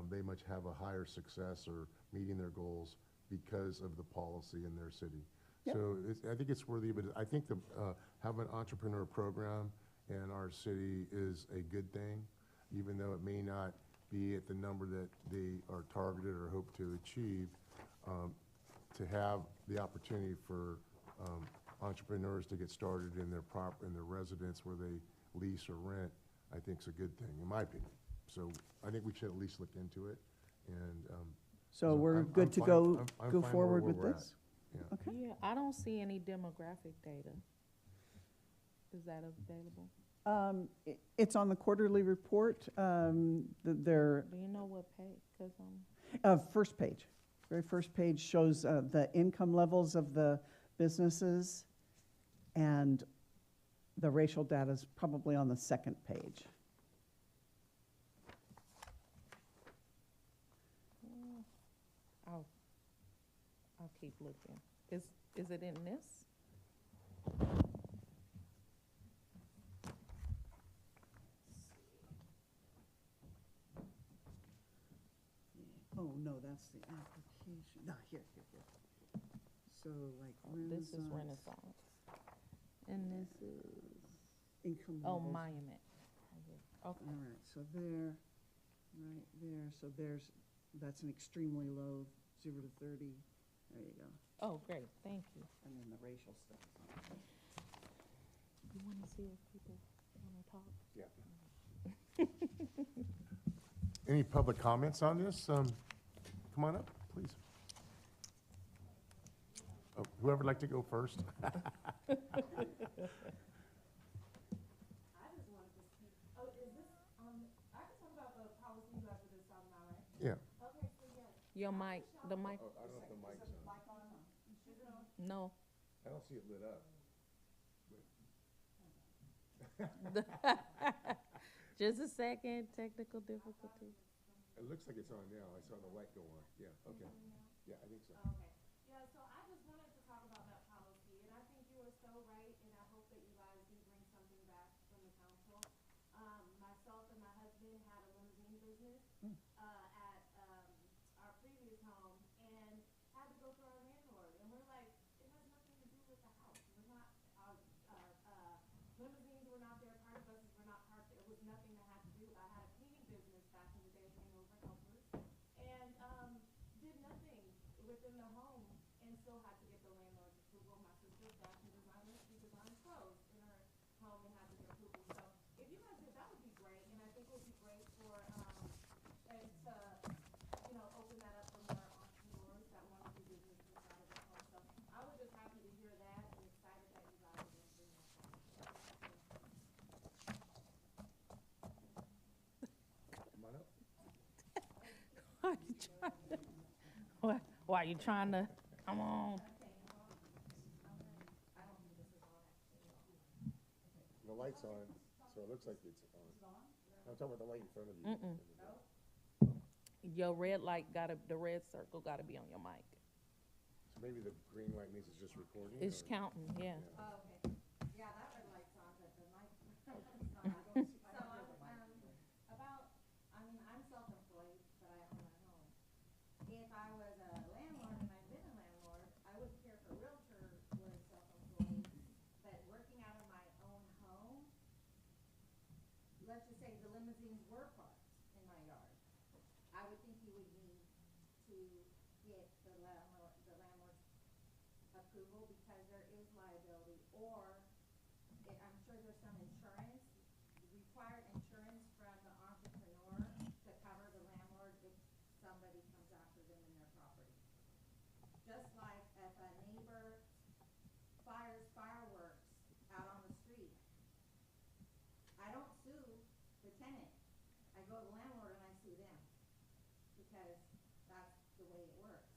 they much have a higher success or meeting their goals because of the policy in their city. Yep. So I think it's worthy, but I think have an entrepreneur program in our city is a good thing, even though it may not be at the number that they are targeted or hope to achieve. To have the opportunity for entrepreneurs to get started in their residence where they lease or rent, I think is a good thing, in my opinion. So I think we should at least look into it, and. So we're I'm good to fine- go I'm go fine forward where with we're at. this? Yeah. Okay. Yeah, I don't see any demographic data. Is that available? It's on the quarterly report. Their Do you know what page? Cause first page, very first page shows the income levels of the businesses, and the racial data is probably on the second page. I'll keep looking. Is it in this? Oh, no, that's the application. No, here. So like This is Renaissance. And this is, income oh, levels. Monument. Right here. Okay. All right, so there, right there, so that's an extremely low, 0 to 30. There you go. Oh, great, thank you. And then the racial stuff. You wanna see if people wanna talk? Yeah. Any public comments on this? Come on up, please. Oh, whoever would like to go first? I just wanted to speak, oh, is this, I can talk about the policy you guys were just talking about, right? Yeah. Okay, so yes. Your mic, the mic, I don't know if the mic's on. no. I don't see it lit up. Just a second, technical difficulty. It looks like it's on now. I saw the light go on. Yeah, okay. Yeah, I think so. Okay, yeah, so I just wanted to talk about that policy, and I think you were so right, and I hope that you guys do bring something back from the council. Myself and my husband had a limousine business, at, our previous home, and had to go through our landlord, and we're like, it has nothing to do with the house, we're not, limousines were not there, party buses were not parked, it was nothing that had to do, I had a cleaning business back in the day, hangover helpers, and, did nothing within the home, and still had to get the landlord's approval. My sister's fashion designer, she designs clothes in her home and had to get approval, so if you guys did, that would be great, and I think it would be great for, and to, open that up for more entrepreneurs that want to do business inside of their home, so I was just happy to hear that and excited that you guys are going to bring that forward. Come on up. Why you trying to, come on. The light's on, so it looks like it's on. I'm talking about the light in front of you. Your red light the red circle gotta be on your mic. So maybe the green light means it's just recording? It's or- counting, yeah. Oh, okay. Yeah, that red light's on, but the mic is not. I'm self-employed, but I own my home. If I was a landlord and I've been a landlord, I wouldn't care if a realtor was self-employed, but working out of my own home, let's just say the limousines were parked in my yard. I would think you would need to get the landlord's approval because there is liability, or I'm sure there's some insurance, required insurance from the entrepreneur to cover the landlord if somebody comes after them in their property. Just like if a neighbor fires fireworks out on the street, I don't sue the tenant. I go to the landlord and I sue them because that's the way it works.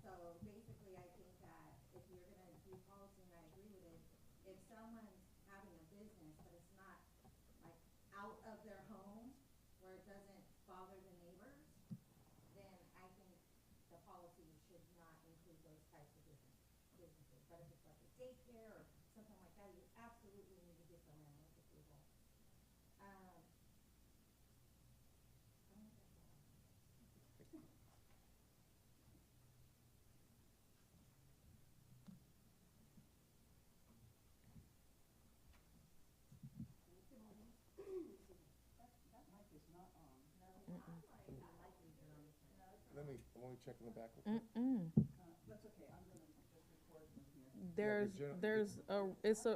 So basically, I think that if you're gonna do policy, and I agree with it, if someone's having a business, but it's not like out of their home where it doesn't bother the neighbors, then I think the policy should not include those types of businesses. But if it's like a daycare or something like that, you absolutely need to get the landlord's approval. I think that's all. Let me check in the back. real quick. That's okay, I'm gonna just record from here.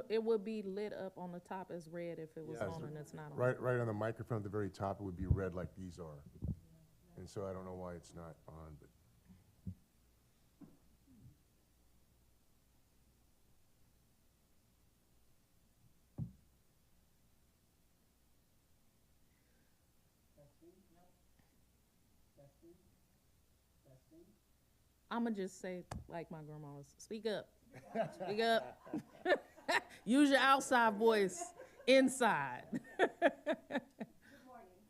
It would be lit up on the top as red if it was Yeah, on and it's not on. Right on the microphone at the very top, it would be red like these are. And so I don't know why it's not on, but. I'ma just say, like my grandma was, speak up, speak up. Use your outside voice inside. Good morning.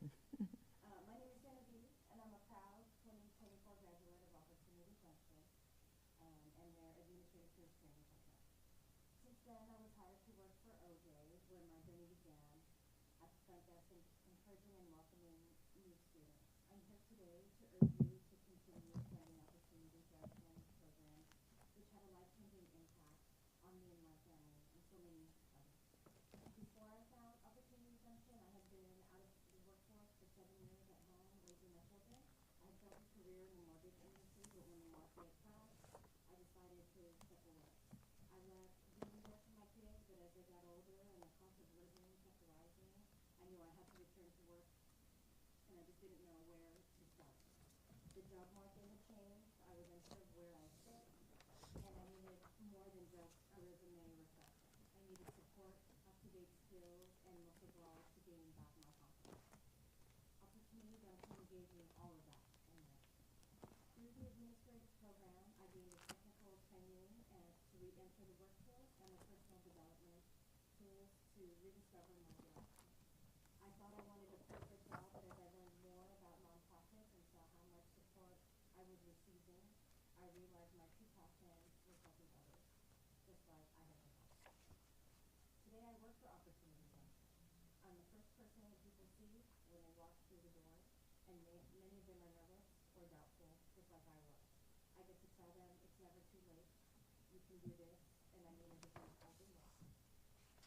My name is Genevieve, and I'm a proud 2024 graduate of Opportunity Junction and their administrative career training program. Since then, I was hired to work for OJ, where my journey began at the front desk, encouraging and welcoming new students. I'm here today to urge you to continue attending Opportunity Junction program, which had a life-changing impact on me and my family and so many others. Before I found Opportunity Junction, I had been out of the workforce for 7 years at home raising my children. I had built a career in the mortgage industry, but when the market crashed, I decided to step away. I left being there for my kids, but as they got older and the cost of living kept rising, I knew I had to return to work, and I just didn't know where to start. The job market had changed, I was unsure of where I fit, and I needed more than just a resume refresher. I needed support, up-to-date skills, and most of all, to gain back my confidence. Opportunity Junction gave me all of that and more. Through the administrative program, I gained the technical training and to re-enter the workforce and the personal development tools to rediscover my direction. I thought I wanted a perfect job, but as I learned more about nonprofits and saw how much support I was receiving, I realized my true passion was helping others, just like I had been helped. Today I work for Opportunity Junction. I'm the first person that people see when they walk through the door, and many of them are nervous or doubtful, just like I was. I get to tell them it's never too late, you can do this, and I mean everything I've been wrong.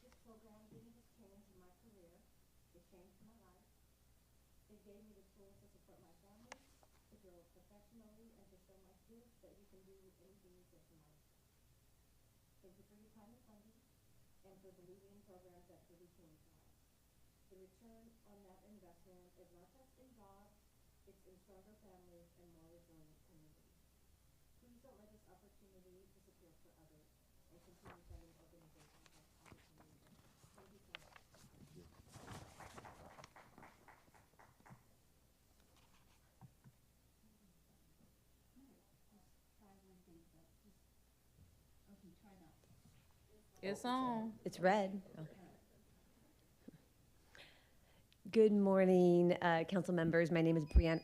This program didn't just change my career, it changed my life. It gave me the tools to support my family, to grow professionally, and to show my students that you can do anything you set your mind to. Thank you for your time and funding, and for believing in programs that truly change lives. The return on that investment is not just in jobs, it's in stronger families and more resilient communities. Please don't let this opportunity disappear for others, and continue funding organizations like Opportunity Junction. Thank you so much. It's on. It's red. Oh. Good morning, council members. My name is Brianna.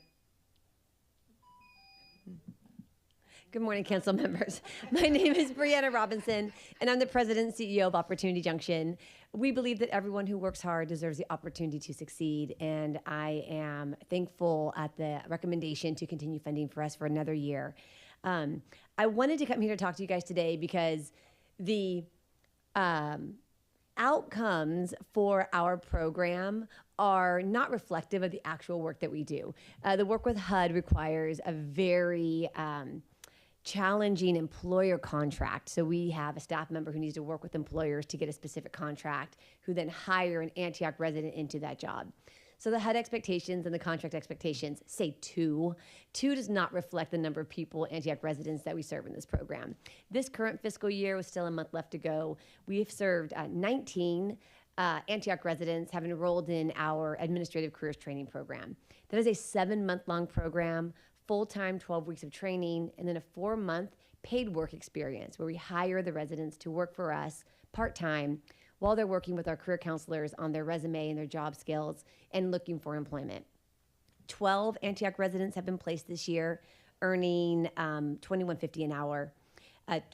Good morning, council members. My name is Brianna Robinson, and I'm the president and CEO of Opportunity Junction. We believe that everyone who works hard deserves the opportunity to succeed, and I am thankful at the recommendation to continue funding for us for another year. I wanted to come here to talk to you guys today because the outcomes for our program are not reflective of the actual work that we do. The work with HUD requires a very challenging employer contract. So we have a staff member who needs to work with employers to get a specific contract, who then hire an Antioch resident into that job. So the HUD expectations and the contract expectations say 2. 2 does not reflect the number of people, Antioch residents, that we serve in this program. This current fiscal year, with still a month left to go, we've served 19 Antioch residents have enrolled in our administrative careers training program. That is a 7-month-long program, full-time 12 weeks of training, and then a 4-month paid work experience where we hire the residents to work for us part-time while they're working with our career counselors on their resume and their job skills and looking for employment. 12 Antioch residents have been placed this year, earning $21.50 an hour.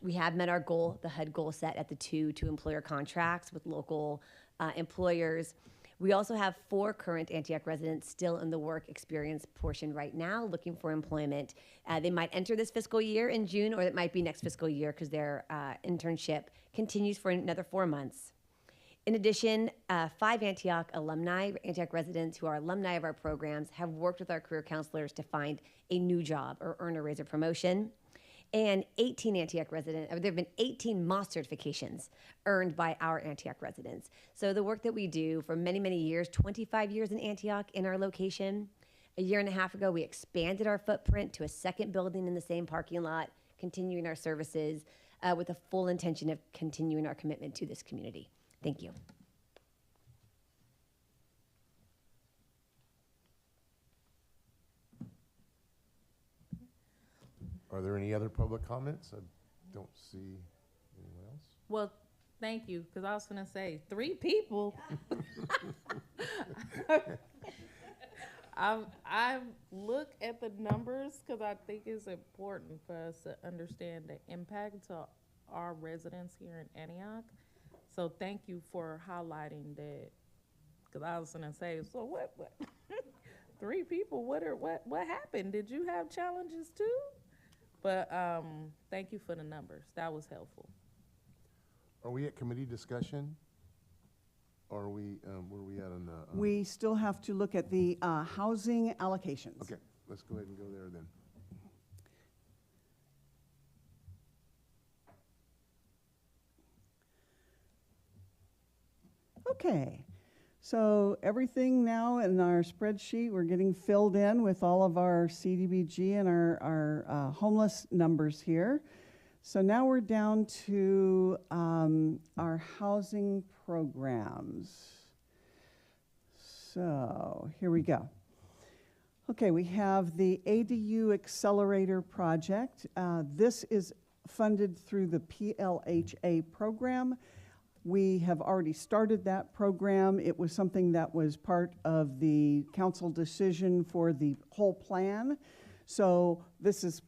We have met our goal, the HUD goal set at the 2 employer contracts with local employers. We also have 4 current Antioch residents still in the work experience portion right now, looking for employment. They might enter this fiscal year in June, or it might be next fiscal year because their internship continues for another 4 months. In addition, 5 Antioch alumni, Antioch residents who are alumni of our programs, have worked with our career counselors to find a new job or earn a raise or promotion. And 18 Antioch residents, there have been 18 MOS certifications earned by our Antioch residents. So the work that we do for many, many years, 25 years in Antioch in our location. A year and a half ago, we expanded our footprint to a second building in the same parking lot, continuing our services with a full intention of continuing our commitment to this community. Thank you. Are there any other public comments? I don't see anyone else. Well, thank you, because I was gonna say, 3 people. I look at the numbers because I think it's important for us to understand the impact to our residents here in Antioch. So thank you for highlighting that, because I was gonna say, so what 3 people, what happened? Did you have challenges too? But thank you for the numbers. That was helpful. Are we at committee discussion? Or are we, where are we at on the? We still have to look at the housing allocations. Okay, let's go ahead and go there then. Okay, so everything now in our spreadsheet, we're getting filled in with all of our CDBG and our homeless numbers here. So now we're down to our housing programs. So here we go. Okay, we have the ADU Accelerator Project. This is funded through the PLHA program. We have already started that program. It was something that was part of the council decision for the whole plan. So this is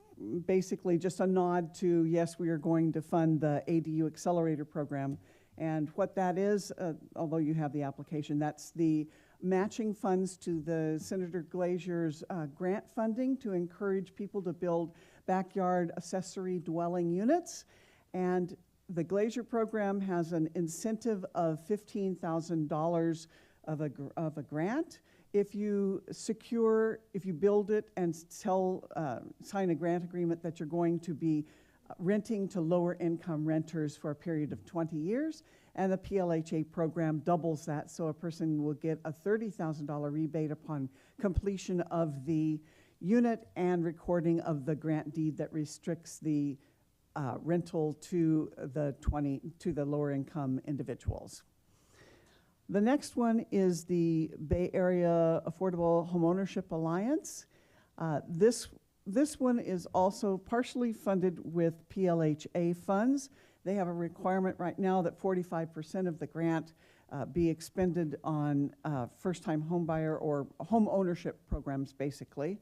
basically just a nod to, yes, we are going to fund the ADU Accelerator Program. And what that is, although you have the application, that's the matching funds to the Senator Glazier's grant funding to encourage people to build backyard accessory dwelling units. And the Glazier program has an incentive of $15,000 of a grant. If you build it and sign a grant agreement that you're going to be renting to lower income renters for a period of 20 years, and the PLHA program doubles that, so a person will get a $30,000 rebate upon completion of the unit and recording of the grant deed that restricts the rental to the lower income individuals. The next one is the Bay Area Affordable Homeownership Alliance. This one is also partially funded with PLHA funds. They have a requirement right now that 45% of the grant be expended on first-time home buyer or home ownership programs, basically.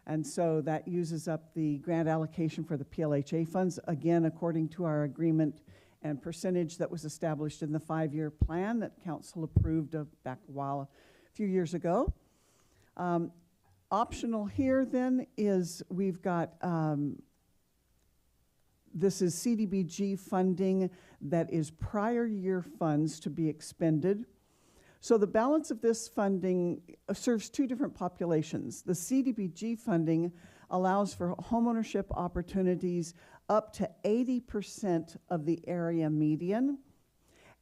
And so that uses up the grant allocation for the PLHA funds, again, according to our agreement and percentage that was established in the 5-year plan that council approved back a few years ago. Optional here then is we've got, this is CDBG funding that is prior year funds to be expended. So the balance of this funding serves two different populations. The CDBG funding allows for homeownership opportunities up to 80% of the area median,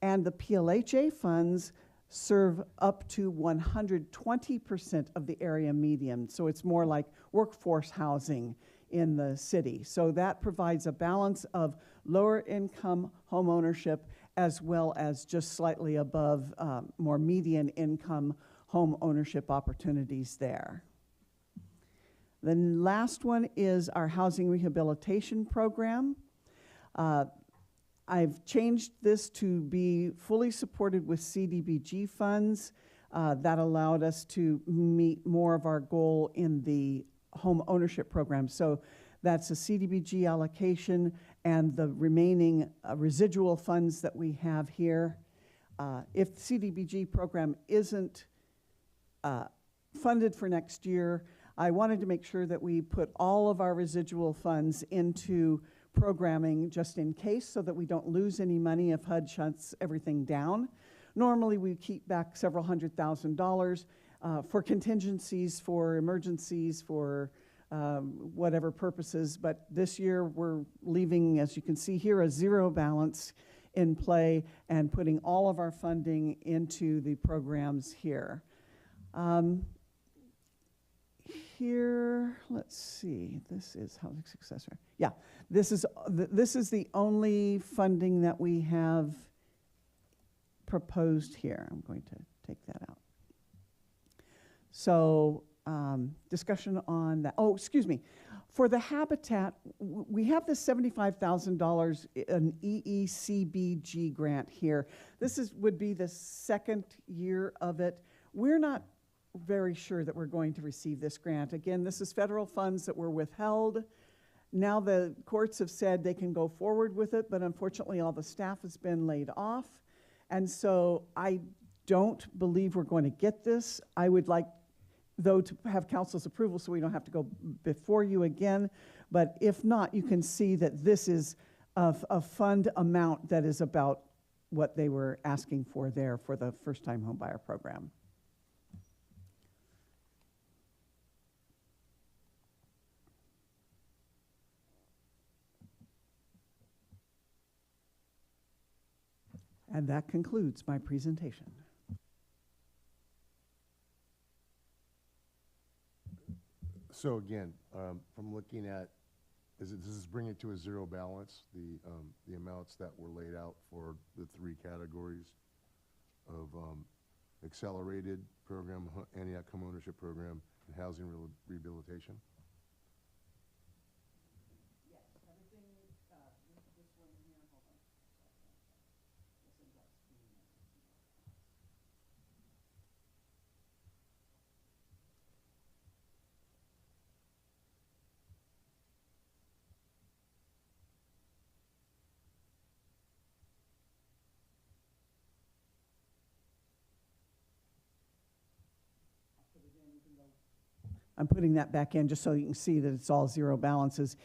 and the PLHA funds serve up to 120% of the area median. So it's more like workforce housing in the city. So that provides a balance of lower income home ownership as well as just slightly above more median income home ownership opportunities there. The last one is our housing rehabilitation program. I've changed this to be fully supported with CDBG funds. That allowed us to meet more of our goal in the home ownership program. So that's a CDBG allocation and the remaining residual funds that we have here. If the CDBG program isn't funded for next year, I wanted to make sure that we put all of our residual funds into programming just in case so that we don't lose any money if HUD shuts everything down. Normally we keep back several $100,000 for contingencies, for emergencies, for whatever purposes, but this year we're leaving, as you can see here, a zero balance in play and putting all of our funding into the programs here. Here, let's see, this is housing successor. Yeah, this is the only funding that we have proposed here. I'm going to take that out. So discussion on that. Oh, excuse me. For the habitat, we have this $75,000 an EECBG grant here. This would be the second year of it. We're not very sure that we're going to receive this grant. Again, this is federal funds that were withheld. Now the courts have said they can go forward with it, but unfortunately all the staff has been laid off. And so I don't believe we're going to get this. I would like, though, to have council's approval so we don't have to go before you again. But if not, you can see that this is a fund amount that is about what they were asking for there for the first-time homebuyer program. And that concludes my presentation. So again, from looking at, this is bringing it to a zero balance, the amounts that were laid out for the 3 categories of accelerated program, Antioch home ownership program, and housing rehabilitation? Yes, everything, this one here, hold on. I'm putting that back in just so you can see that it's all zero balances,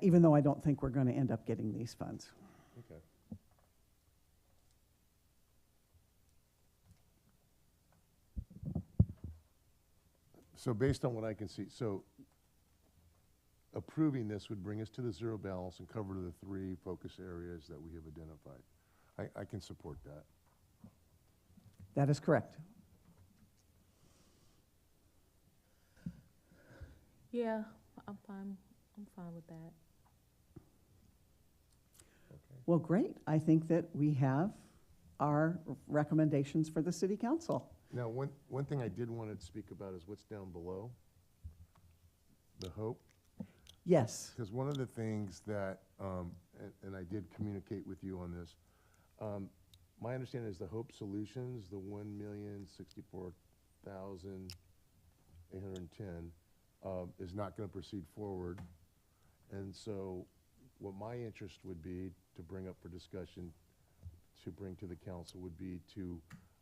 even though I don't think we're going to end up getting these funds. Okay. So based on what I can see, so approving this would bring us to the zero balance and cover the 3 focus areas that we have identified. I can support that. That is correct. Yeah, I'm fine with that. Okay. Well, great. I think that we have our recommendations for the city council. Now, one thing I did want to speak about is what's down below, the HOPE. Yes. Because one of the things that, and I did communicate with you on this, my understanding is the Hope Solutions, the 1,064,810, is not going to proceed forward. And so what my interest would be to bring up for discussion, to bring to the council, would be to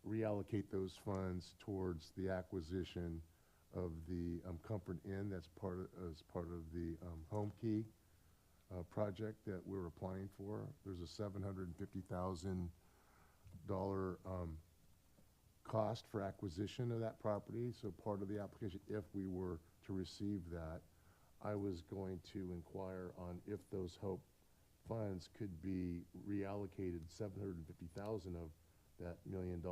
reallocate those funds towards the acquisition of the Comfort Inn that's as part of the Home Key project that we're applying for. There's a $750,000 cost for acquisition of that property. So part of the application, if we were to receive that, I was going to inquire on if those HOPE funds could be reallocated, 750,000 of that $1 million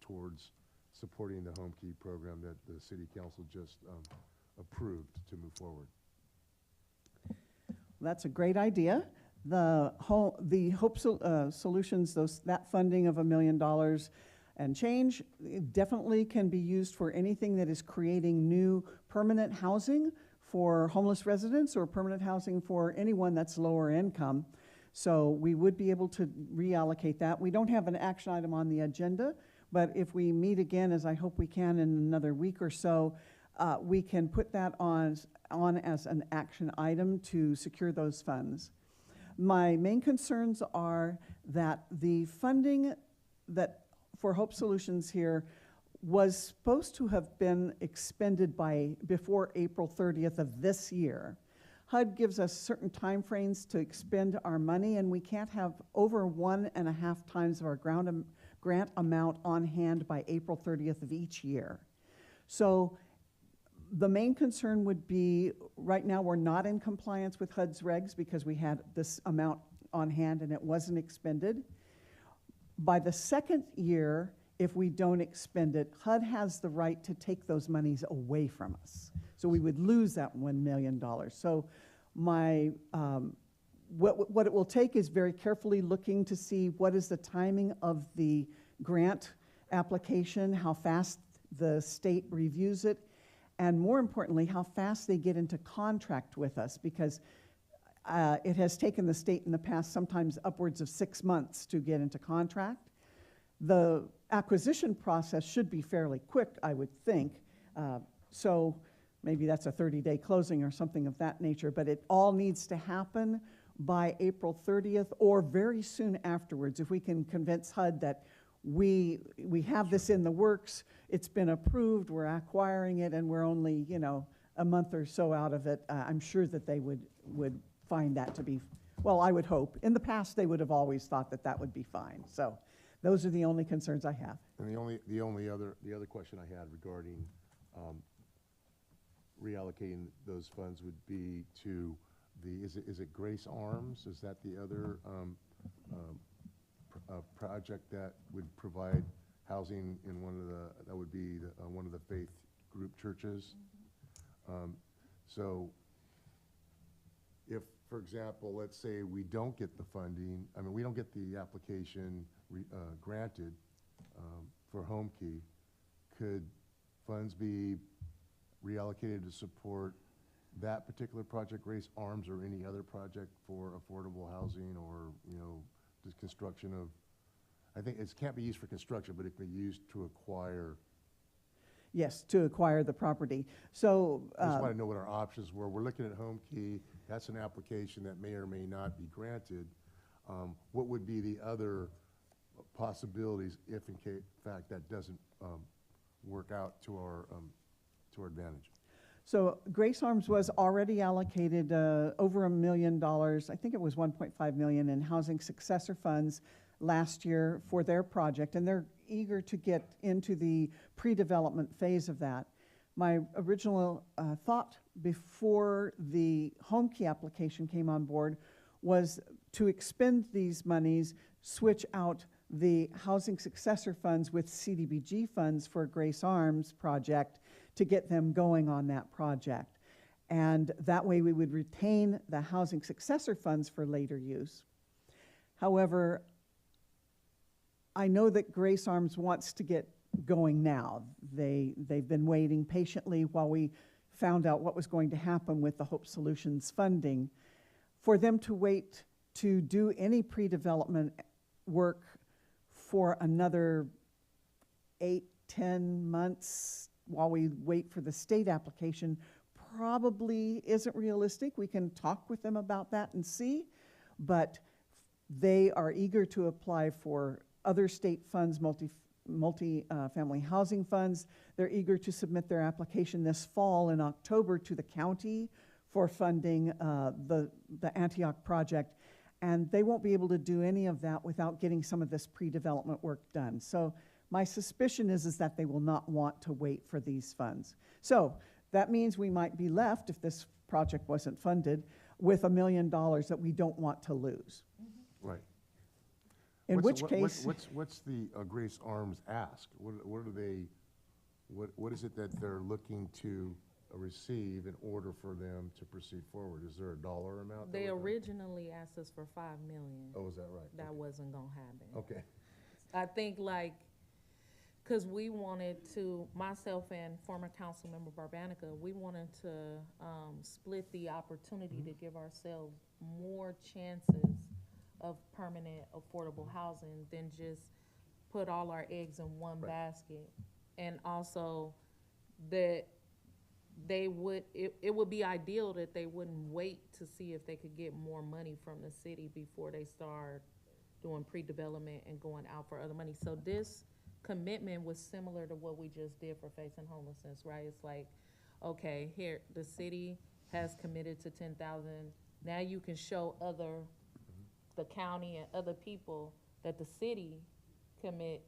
towards supporting the Home Key program that the City Council just approved to move forward. That's a great idea. The Hope Solutions, that funding of $1 million and change, it definitely can be used for anything that is creating new permanent housing for homeless residents or permanent housing for anyone that's lower income. So we would be able to reallocate that. We don't have an action item on the agenda, but if we meet again, as I hope we can in another week or so, we can put that on as an action item to secure those funds. My main concerns are that the funding that for Hope Solutions here was supposed to have been expended before April 30th of this year. HUD gives us certain time frames to expend our money, and we can't have over 1.5 times of our grant amount on hand by April 30th of each year. So the main concern would be, right now we're not in compliance with HUD's regs because we had this amount on hand and it wasn't expended. By the second year, if we don't expend it, HUD has the right to take those monies away from us. So we would lose that $1 million. So what it will take is very carefully looking to see what is the timing of the grant application, how fast the state reviews it, and more importantly, how fast they get into contract with us, because it has taken the state in the past sometimes upwards of 6 months to get into contract. The acquisition process should be fairly quick, I would think. So maybe that's a 30-day closing or something of that nature, but it all needs to happen by April 30th or very soon afterwards. If we can convince HUD that we have this in the works, it's been approved, we're acquiring it, and we're only, a month or so out of it, I'm sure that they would find that to be, well, I would hope. In the past, they would have always thought that that would be fine. So those are the only concerns I have. And the other question I had regarding reallocating those funds would be to is it Grace Arms? Is that the other project that would provide housing in one of the faith group churches? So if, for example, let's say we don't get the funding, we don't get the application granted for Home Key, could funds be reallocated to support that particular project, Grace Arms, or any other project for affordable housing, or just construction of, I think it can't be used for construction, but it can be used to acquire. Yes, to acquire the property. So I just want to know what our options were. We're looking at Home Key. That's an application that may or may not be granted. What would be the other possibilities if, in fact, that doesn't work out to our advantage? So Grace Arms was already allocated over $1 million, I think it was 1.5 million in housing successor funds last year for their project, and they're eager to get into the pre-development phase of that. My original thought before the Home Key application came on board was to expend these monies, switch out the housing successor funds with CDBG funds for Grace Arms project to get them going on that project. And that way we would retain the housing successor funds for later use. However, I know that Grace Arms wants to get going now. They've been waiting patiently while we found out what was going to happen with the Hope Solutions funding. For them to wait to do any pre-development work for another 8-10 months while we wait for the state application probably isn't realistic. We can talk with them about that and see, but they are eager to apply for other state funds, multi-family housing funds. They're eager to submit their application this fall in October to the county for funding the Antioch project. And they won't be able to do any of that without getting some of this pre-development work done. So my suspicion is that they will not want to wait for these funds. So that means we might be left, if this project wasn't funded, with $1 million that we don't want to lose. Right. In What's- which case, What's the Grace Arms ask? What are they, what is it that they're looking to receive in order for them to proceed forward? Is there a dollar amount? that They we're- originally asked us for 5 million. Oh, is that right? That wasn't gonna happen. Okay. I think like, cause we wanted to, myself and former council member Barbanica, we wanted to, split the opportunity to give ourselves more chances of permanent affordable housing than just put all our eggs in one Right. basket. And also that they would, it would be ideal that they wouldn't wait to see if they could get more money from the city before they start doing pre-development and going out for other money. So this commitment was similar to what we just did for facing homelessness, right? It's like, okay, here, the city has committed to 10,000. Now you can show the county and other people that the city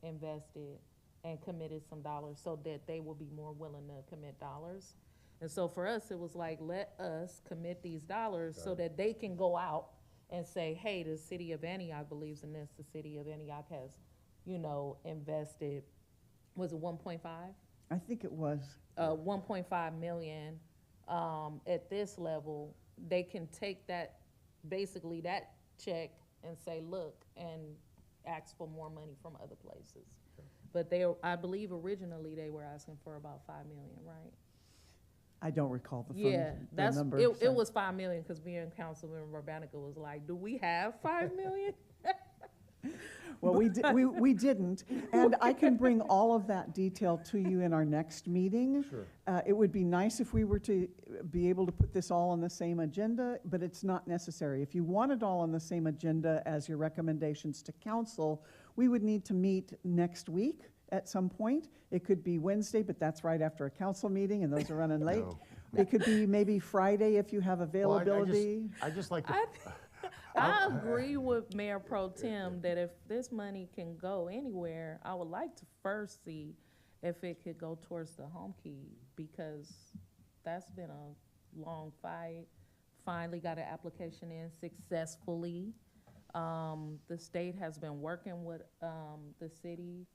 invested and committed some dollars so that they will be more willing to commit dollars. And so for us, it was like, let us commit these dollars so that they can go out and say, hey, the city of Antioch believes in this. The city of Antioch has, invested, was it 1.5? I think it was. 1.5 million. At this level, they can take that, basically that check and say, look, and ask for more money from other places. But I believe originally they were asking for about 5 million, right? I don't recall the Yeah, the number. it so- was 5 million, because me and Councilmember Barbanica was like, do we have 5 million? Well, we didn't, and I can bring all of that detail to you in our next meeting. Sure. It would be nice if we were to be able to put this all on the same agenda, but it's not necessary. If you want it all on the same agenda as your recommendations to council, we would need to meet next week at some point. It could be Wednesday, but that's right after a council meeting, and those are running late. No. It could be maybe Friday if you have Well, availability. I just like to, I agree with Mayor Pro Tem that if this money can go anywhere, I would like to first see if it could go towards the home key, because that's been a long fight. Finally got an application in successfully. The state has been working with the city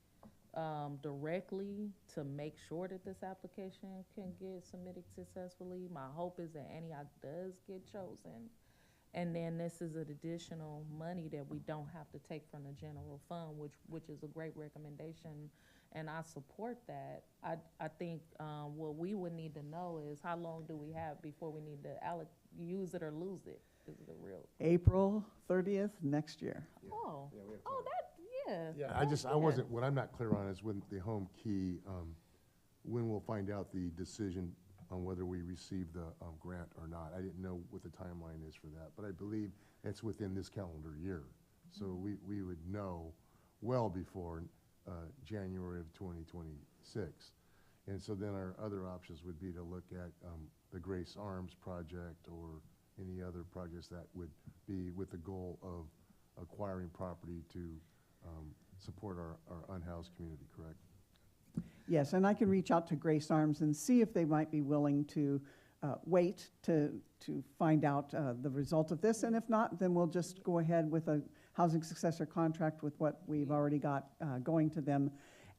directly to make sure that this application can get submitted successfully. My hope is that Antioch does get chosen. And then this is an additional money that we don't have to take from the general fund, which is a great recommendation, and I support that. I think what we would need to know is how long do we have before we need to use it or lose it? Is it a real? April 30th next year. Oh, Yeah, we have oh, time. yeah. I wasn't, what I'm not clear on is when the home key, when we'll find out the decision on whether we receive the grant or not. I didn't know what the timeline is for that, but I believe it's within this calendar year. So we would know well before January of 2026. And so then our other options would be to look at the Grace Arms project or any other projects that would be with the goal of acquiring property to support our unhoused community, correct? Yes, and I can reach out to Grace Arms and see if they might be willing to wait to find out the result of this. And if not, then we'll just go ahead with a housing successor contract with what we've already got going to them.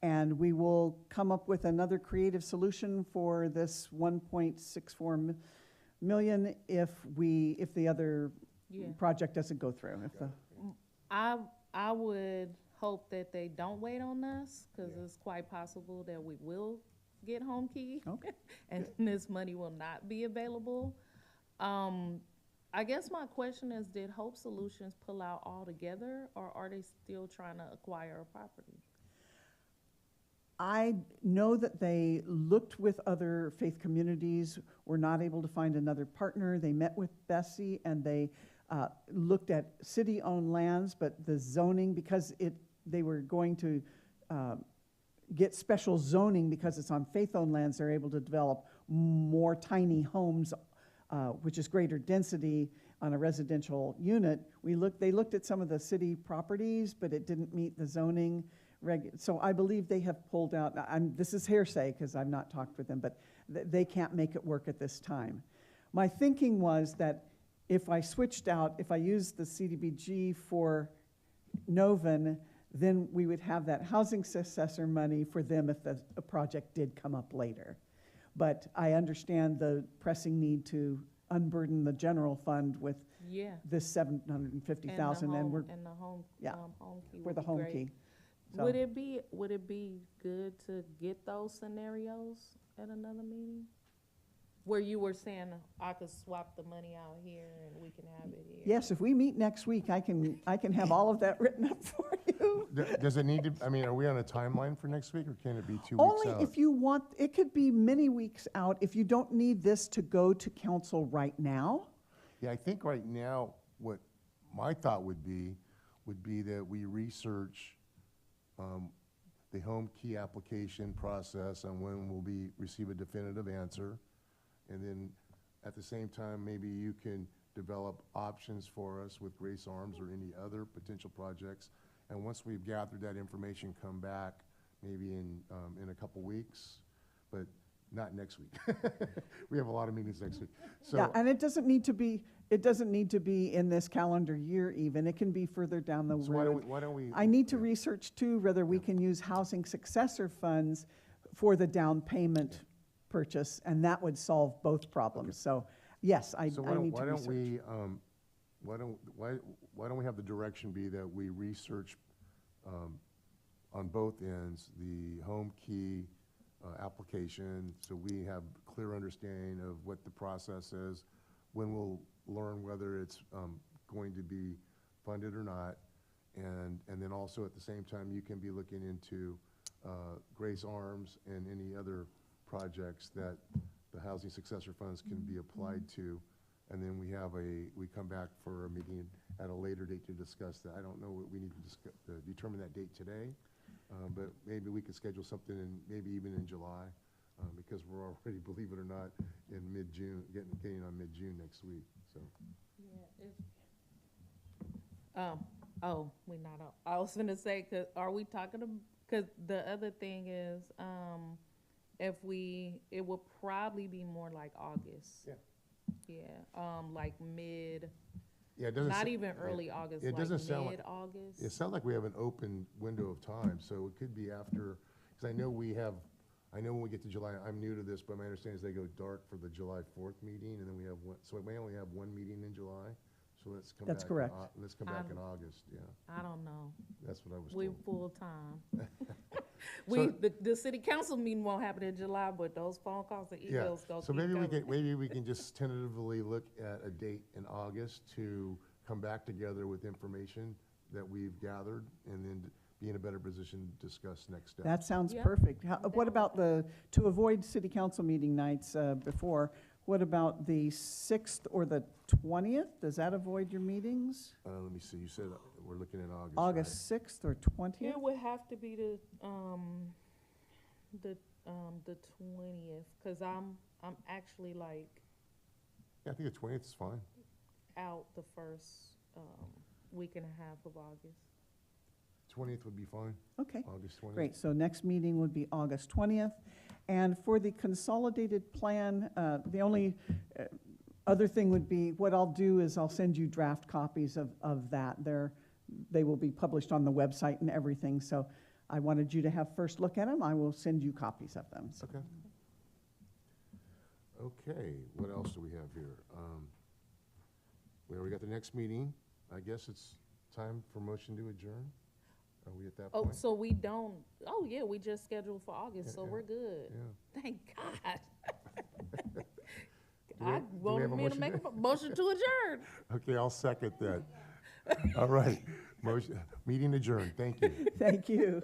And we will come up with another creative solution for this 1.64 million if the other Yeah. project doesn't go through. If the, I would hope that they don't wait on us, because it's quite possible that we will get home key. Okay. And this money will not be available. I guess my question is, did Hope Solutions pull out altogether, or are they still trying to acquire a property? I know that they looked with other faith communities, were not able to find another partner. They met with Bessie and they looked at city-owned lands, but the zoning, because they were going to get special zoning because it's on faith-owned lands, they're able to develop more tiny homes, which is greater density on a residential unit. They looked at some of the city properties, but it didn't meet the zoning so I believe they have pulled out. This is hearsay because I've not talked with them, but they can't make it work at this time. My thinking was that if I used the CDBG for Novan, then we would have that housing successor money for them if a project did come up later. But I understand the pressing need to unburden the general fund with this $750,000, and we're the home key for would the be home great. key. So, Would it be good to get those scenarios at another meeting? Where you were saying I could swap the money out here and we can have it here. yes, if we meet next week, I can have all of that written up for you. Does it need to, I mean, are we on a timeline for next week, or can it be 2 weeks Only out? if you want, it could be many weeks out if you don't need this to go to council right now. Yeah, I think right now, what my thought would be that we research the home key application process and when we'll receive a definitive answer. And then at the same time, maybe you can develop options for us with Grace Arms or any other potential projects. And once we've gathered that information, come back maybe in a couple weeks, but not next week. We have a lot of meetings next week. So, Yeah, and it doesn't need to be in this calendar year even. It can be further down the so road. why don't we? I need to research too whether we can use housing successor funds for the down payment purchase, and that would solve both problems. So yes, I need to research. Why don't we have the direction be that we research on both ends the home key application, so we have clear understanding of what the process is, when we'll learn whether it's going to be funded or not, and then also at the same time you can be looking into Grace Arms and any other projects that the housing successor funds can be applied to, and then we come back for a meeting at a later date to discuss that. I don't know what we need to determine that date today, but maybe we could schedule something maybe even in July, because we're already, believe it or not, in mid-June, getting on mid-June next week. So. Yeah. We're not out. I was gonna say, are we talking? Because the other thing is, it will probably be more like August. Yeah. Yeah. Like mid. Yeah, it doesn't. Not even early August. It doesn't sound like mid-August. It sounds like we have an open window of time, so it could be after. Because I know when we get to July, I'm new to this, but my understanding is they go dark for the July 4th meeting, and then we have one. So we may only have one meeting in July. So let's come back. That's correct. Let's come back in August. Yeah. I don't know. That's what I was We're told. full time. So- The city council meeting won't happen in July, but those phone calls and Yeah, emails go. so maybe we can just tentatively look at a date in August to come back together with information that we've gathered, and then be in a better position to discuss next steps. That sounds Yeah. perfect. What about to avoid city council meeting nights before, what about the 6th or the 20th? Does that avoid your meetings? Let me see, you said we're looking at August, August 6th or It 20th? would have to be the 20th, cause I'm actually like Yeah, I think the 20th is fine. out the first week and a half of August. 20th would be fine, Okay, August 20th. great. So next meeting would be August 20th. And for the consolidated plan, the only other thing would be, what I'll do is I'll send you draft copies of that. They will be published on the website and everything. So I wanted you to have first look at them. I will send you copies of them. So. Okay. Okay, what else do we have here? We got the next meeting. I guess it's time for motion to adjourn. Are we at that Oh, point? so we don't, yeah, we just scheduled for August, so Yeah, we're good. Yeah. Thank God. Do we have wanted a me to motion? make a motion to adjourn. Okay, I'll second that. All right, motion, meeting adjourned, thank you. Thank you.